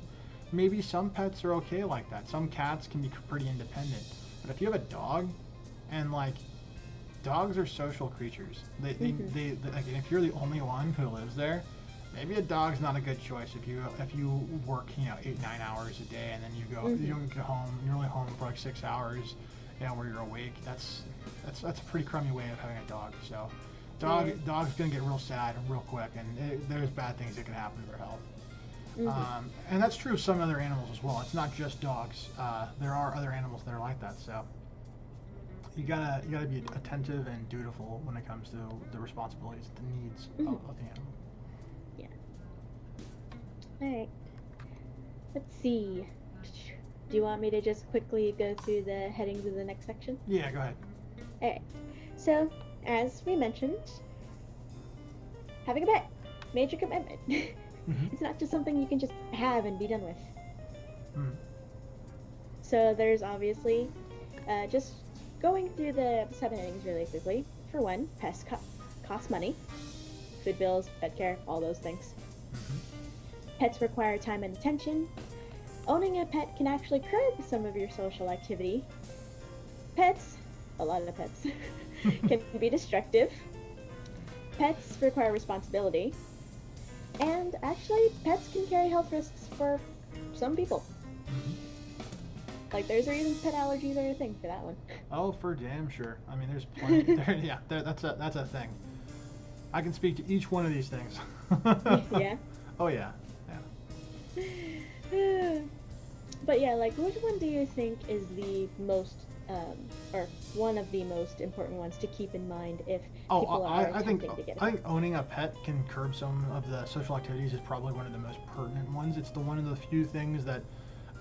maybe some pets are okay like that. Some cats can be pretty independent, but if you have a dog and dogs are social creatures. They like, if you're the only one who lives there, maybe a dog's not a good choice. If you work 8-9 hours a day and then you don't get home, you're only home for like 6 hours, where you're awake. That's a pretty crummy way of having a dog. So dog's gonna get real sad real quick, and there's bad things that can happen to their health. And that's true of some other animals as well. It's not just dogs. There are other animals that are like that. So. You gotta be attentive and dutiful when it comes to the responsibilities, the needs of the animal.
Yeah. All right. Let's see. Do you want me to just quickly go through the headings of the next section?
Yeah, go ahead.
All right. So, as we mentioned, having a pet, major commitment. It's not just something you can just have and be done with. So there's obviously just going through the 7 headings really quickly. For one, pests cost money. Food bills, pet care, all those things. Pets require time and attention. Owning a pet can actually curb some of your social activity. Pets, a lot of pets, can be destructive. Pets require responsibility. And actually, pets can carry health risks for some people. Like, there's reasons pet allergies are a thing for that one.
Oh, for damn sure. I mean, there's plenty. That's a thing. I can speak to each one of these things.
Yeah?
Oh, yeah.
But yeah, like, which one do you think is the most, or one of the most important ones to keep in mind if people are attempting to get a pet?
I think owning a pet can curb some of the social activities is probably one of the most pertinent ones. It's one of the few things that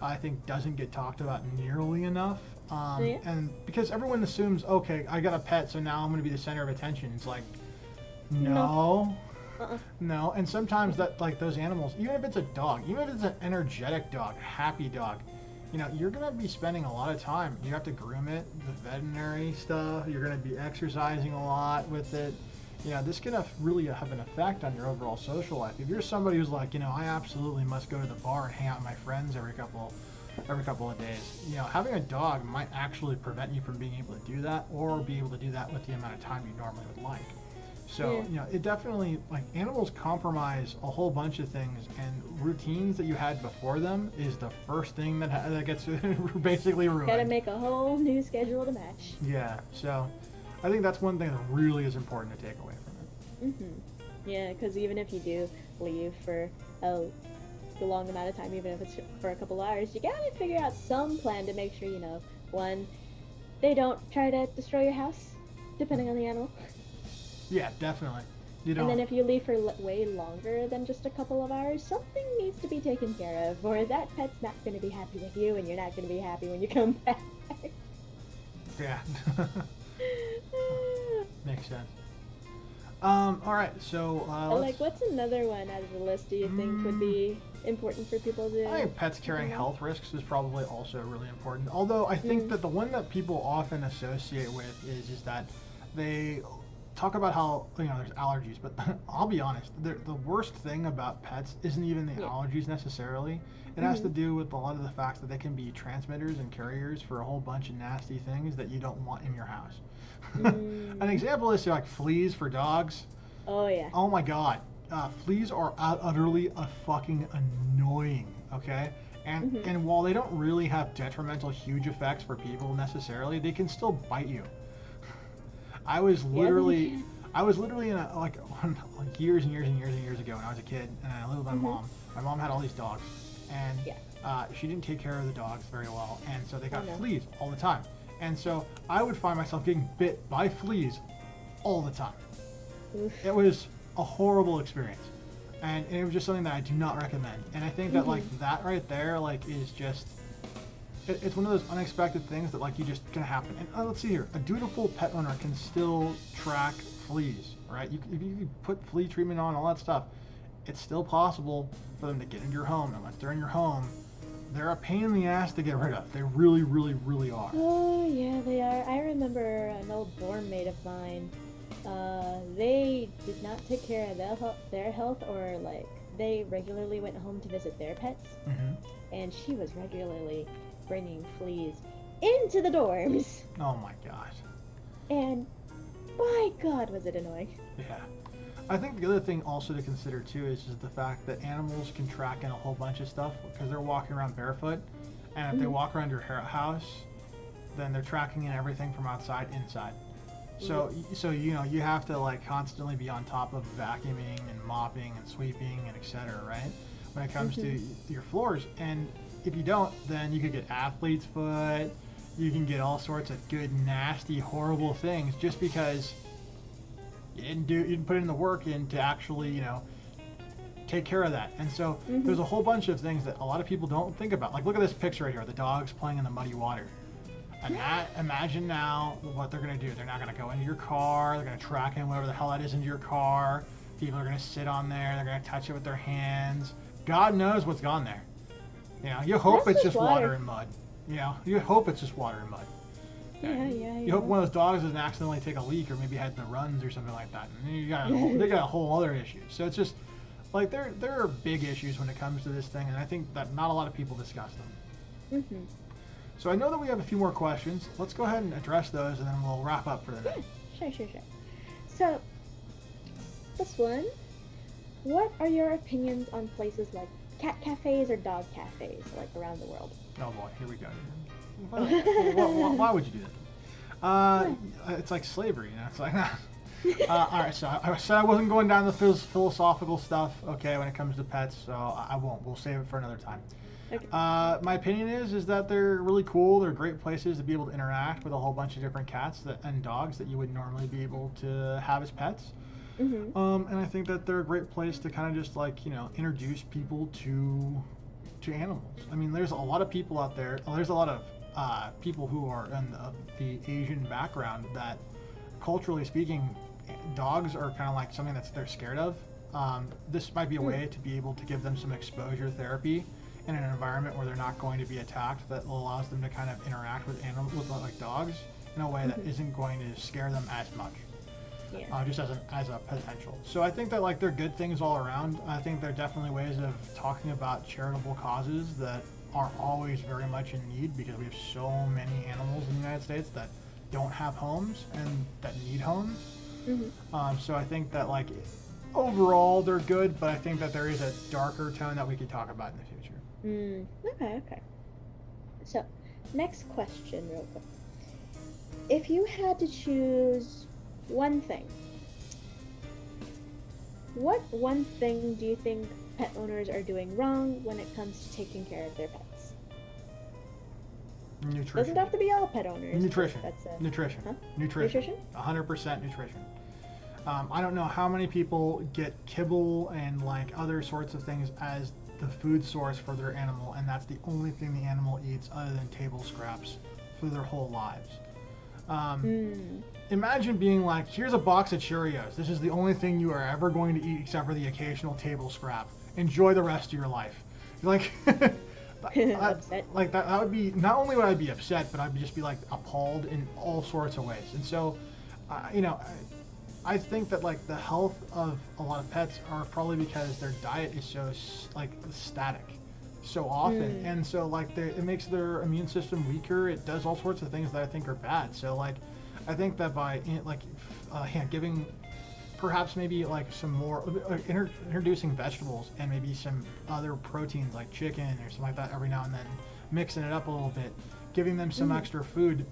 I think doesn't get talked about nearly enough. And because everyone assumes, okay, I got a pet, so now I'm going to be the center of attention. It's like, no. No, and sometimes that, like, those animals, even if it's a dog, even if it's an energetic dog, happy dog, you're going to be spending a lot of time. You have to groom it, the veterinary stuff, you're going to be exercising a lot with it. This can really have an effect on your overall social life. If you're somebody who's like, I absolutely must go to the bar and hang out with my friends every couple of days, having a dog might actually prevent you from being able to do that, or be able to do that with the amount of time you normally would like. So, it definitely, like, animals compromise a whole bunch of things, and routines that you had before them is the first thing that gets basically ruined.
Gotta make a whole new schedule to match.
Yeah, so I think that's one thing that really is important to take away from it.
Yeah, because even if you do leave for a long amount of time, even if it's for a couple hours, you gotta figure out some plan to make sure, one, they don't try to destroy your house, depending on the animal.
Yeah, definitely. You
And
don't.
then if you leave for way longer than just a couple of hours, something needs to be taken care of, or that pet's not going to be happy with you, and you're not going to be happy when you come back.
Yeah. Makes sense. All right. So
Like, what's another one out of the list do you think would be important for people to?
I think pets carrying health risks is probably also really important. Although I think that the one that people often associate with is that they talk about how there's allergies, but I'll be honest, the worst thing about pets isn't even the allergies necessarily. It has to do with a lot of the facts that they can be transmitters and carriers for a whole bunch of nasty things that you don't want in your house. An example is like fleas for dogs.
Oh yeah.
Oh my god. Fleas are utterly fucking annoying, okay? And while they don't really have detrimental huge effects for people necessarily, they can still bite you. I was literally in years and years and years and years ago when I was a kid, and I lived with my mom. My mom had all these dogs, and she didn't take care of the dogs very well, and so they got fleas all the time. And so I would find myself getting bit by fleas all the time.
Oof.
It was a horrible experience, and it was just something that I do not recommend. And I think that like that right there is just it's one of those unexpected things that you just gonna happen. And let's see here, a dutiful pet owner can still track fleas, right? If you put flea treatment on, all that stuff, it's still possible for them to get into your home. And once they're in your home, they're a pain in the ass to get rid of. They really, really, really are.
Oh yeah, they are. I remember an old dorm mate of mine. They did not take care of their health, or they regularly went home to visit their pets, and she was regularly bringing fleas into the dorms.
Oh my gosh.
And my God, was it annoying.
Yeah. I think the other thing also to consider too is just the fact that animals can track in a whole bunch of stuff because they're walking around barefoot, and if they walk around your house, then they're tracking in everything from outside inside. So you have to constantly be on top of vacuuming and mopping and sweeping and etc. Right? When it comes to your floors, and if you don't, then you could get athlete's foot. You can get all sorts of good, nasty, horrible things just because you didn't put in the work in to actually take care of that. And so there's a whole bunch of things that a lot of people don't think about. Like look at this picture right here, the dogs playing in the muddy water. And imagine now what they're going to do. They're not going to go into your car. They're going to track in whatever the hell that is into your car. People are going to sit on there. They're going to touch it with their hands. God knows what's gone there. You hope it's just water and mud. You hope it's just water and mud.
Yeah.
You hope one of those dogs doesn't accidentally take a leak or maybe had the runs or something like that. And they got a whole other issue. So it's just there are big issues when it comes to this thing, and I think that not a lot of people discuss them. So I know that we have a few more questions. Let's go ahead and address those, and then we'll wrap up for the night.
Sure. So, this one, what are your opinions on places like cat cafes or dog cafes, around the world?
Oh boy, here we go. Why would you do that? It's like slavery, It's like all right, so I said I wasn't going down the philosophical stuff, okay, when it comes to pets, so I won't. We'll save it for another time.
Okay.
My opinion is that they're really cool. They're great places to be able to interact with a whole bunch of different cats and dogs that you would normally be able to have as pets. And I think that they're a great place to kind of just introduce people to animals. I mean, there's a lot of people out there. There's a lot of people who are in the Asian background that, culturally speaking, dogs are kind of like something they're scared of. This might be a way to be able to give them some exposure therapy in an environment where they're not going to be attacked, that allows them to kind of interact with animals, like dogs, in a way that isn't going to scare them as much. Just as a potential. So I think that they're good things all around. I think they're definitely ways of talking about charitable causes that are always very much in need, because we have so many animals in the United States that don't have homes and that need homes. So I think that overall they're good, but I think that there is a darker tone that we could talk about in the future.
Okay. So, next question real quick. If you had to choose one thing, what one thing do you think pet owners are doing wrong when it comes to taking care of their pets?
Nutrition.
Doesn't have to be all pet owners.
Nutrition.
That's
Nutrition.
Huh?
Nutrition.
Nutrition?
100% nutrition. I don't know how many people get kibble and like other sorts of things as the food source for their animal, and that's the only thing the animal eats other than table scraps for their whole lives. Imagine being like, here's a box of Cheerios. This is the only thing you are ever going to eat except for the occasional table scrap. Enjoy the rest of your life. Like,
Upset.
like that would be, not only would I be upset, but I'd just be like appalled in all sorts of ways. And so, you know, I think that like the health of a lot of pets are probably because their diet is so like static so often, and so like it makes their immune system weaker. It does all sorts of things that I think are bad. So like I think that by giving perhaps maybe like some more introducing vegetables and maybe some other proteins like chicken or something like that every now and then, mixing it up a little bit, giving them some extra food,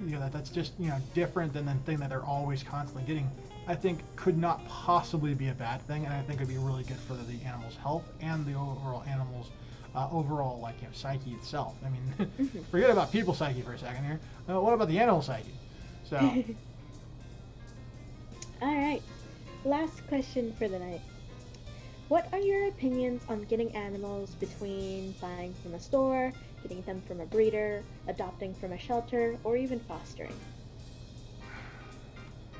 you know, that's just, you know, different than the thing that they're always constantly getting, I think could not possibly be a bad thing, and I think it'd be really good for the animal's health and the overall animal's overall, like, you know, psyche itself. I mean, forget about people psyche for a second here. What about the animal psyche? So.
All right. Last question for the night. What are your opinions on getting animals between buying from a store, getting them from a breeder, adopting from a shelter, or even fostering?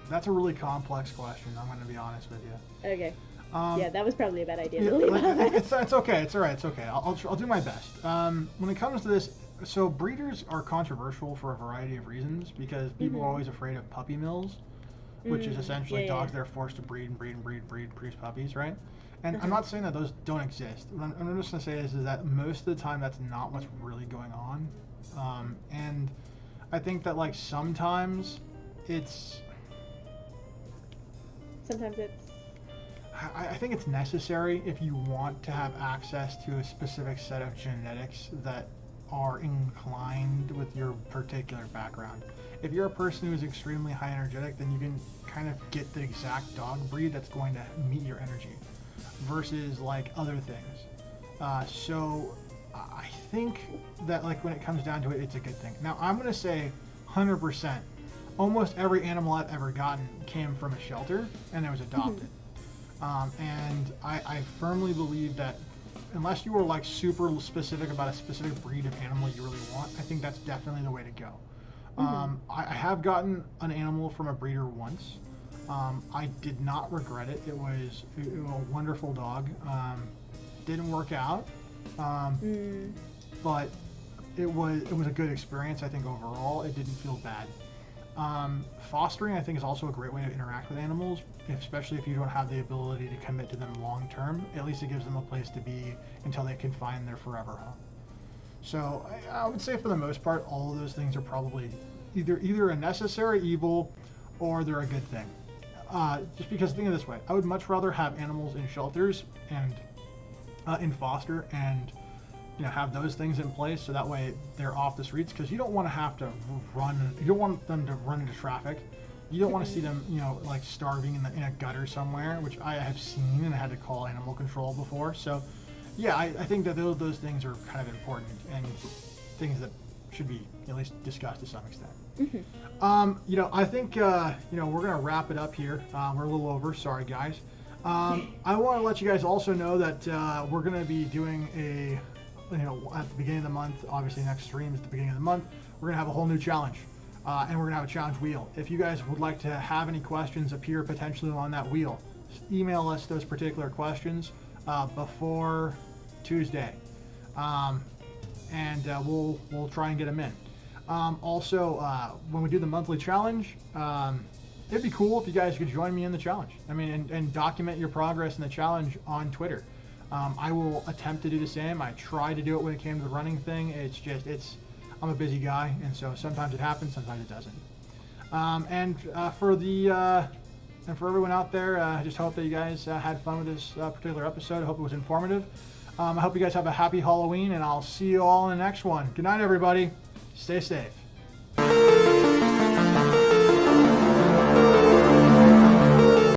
That's a really complex question, I'm going to be honest with you.
Okay. Yeah, that was probably a bad idea.
Yeah,
to leave out.
it's okay. It's all right. It's okay. I'll do my best. When it comes to this, so breeders are controversial for a variety of reasons because people are always afraid of puppy mills, which is essentially dogs that are forced to breed and breed and breed and breed, produce puppies, right? And I'm not saying that those don't exist. What I'm just going to say is that most of the time that's not what's really going on. And I think that like sometimes it's... I think it's necessary if you want to have access to a specific set of genetics that are inclined with your particular background. If you're a person who is extremely high energetic, then you can kind of get the exact dog breed that's going to meet your energy versus like other things. So I think that like when it comes down to it, it's a good thing. Now I'm going to say 100%. Almost every animal I've ever gotten came from a shelter and it was adopted. And I firmly believe that unless you are like super specific about a specific breed of animal you really want, I think that's definitely the way to go. I have gotten an animal from a breeder once. I did not regret it. It was a wonderful dog. Didn't work out, but it was a good experience. I think overall it didn't feel bad. Fostering, I think, is also a great way to interact with animals, especially if you don't have the ability to commit to them long term. At least it gives them a place to be until they can find their forever home. So I would say for the most part, all of those things are probably either a necessary evil or they're a good thing. Just because think of it this way, I would much rather have animals in shelters and in foster and have those things in place so that way they're off the streets, because you don't want to have to run. You don't want them to run into traffic. You don't want to see them, like starving in a gutter somewhere, which I have seen and had to call animal control before. So, yeah, I think that those things are kind of important and things that should be at least discussed to some extent. I think we're gonna wrap it up here. We're a little over. Sorry, guys. I want to let you guys also know that we're gonna be doing at the beginning of the month, obviously next stream is the beginning of the month, we're going to have a whole new challenge. And we're going to have a challenge wheel. If you guys would like to have any questions appear potentially on that wheel, email us those particular questions before Tuesday. And we'll try and get them in. Also, when we do the monthly challenge, it'd be cool if you guys could join me in the challenge. I mean, and document your progress in the challenge on Twitter. I will attempt to do the same. I try to do it when it came to the running thing. I'm a busy guy, and so sometimes it happens, sometimes it doesn't. And for everyone out there, I just hope that you guys had fun with this particular episode. I hope it was informative. I hope you guys have a happy Halloween, and I'll see you all in the next one. Good night, everybody. Stay safe.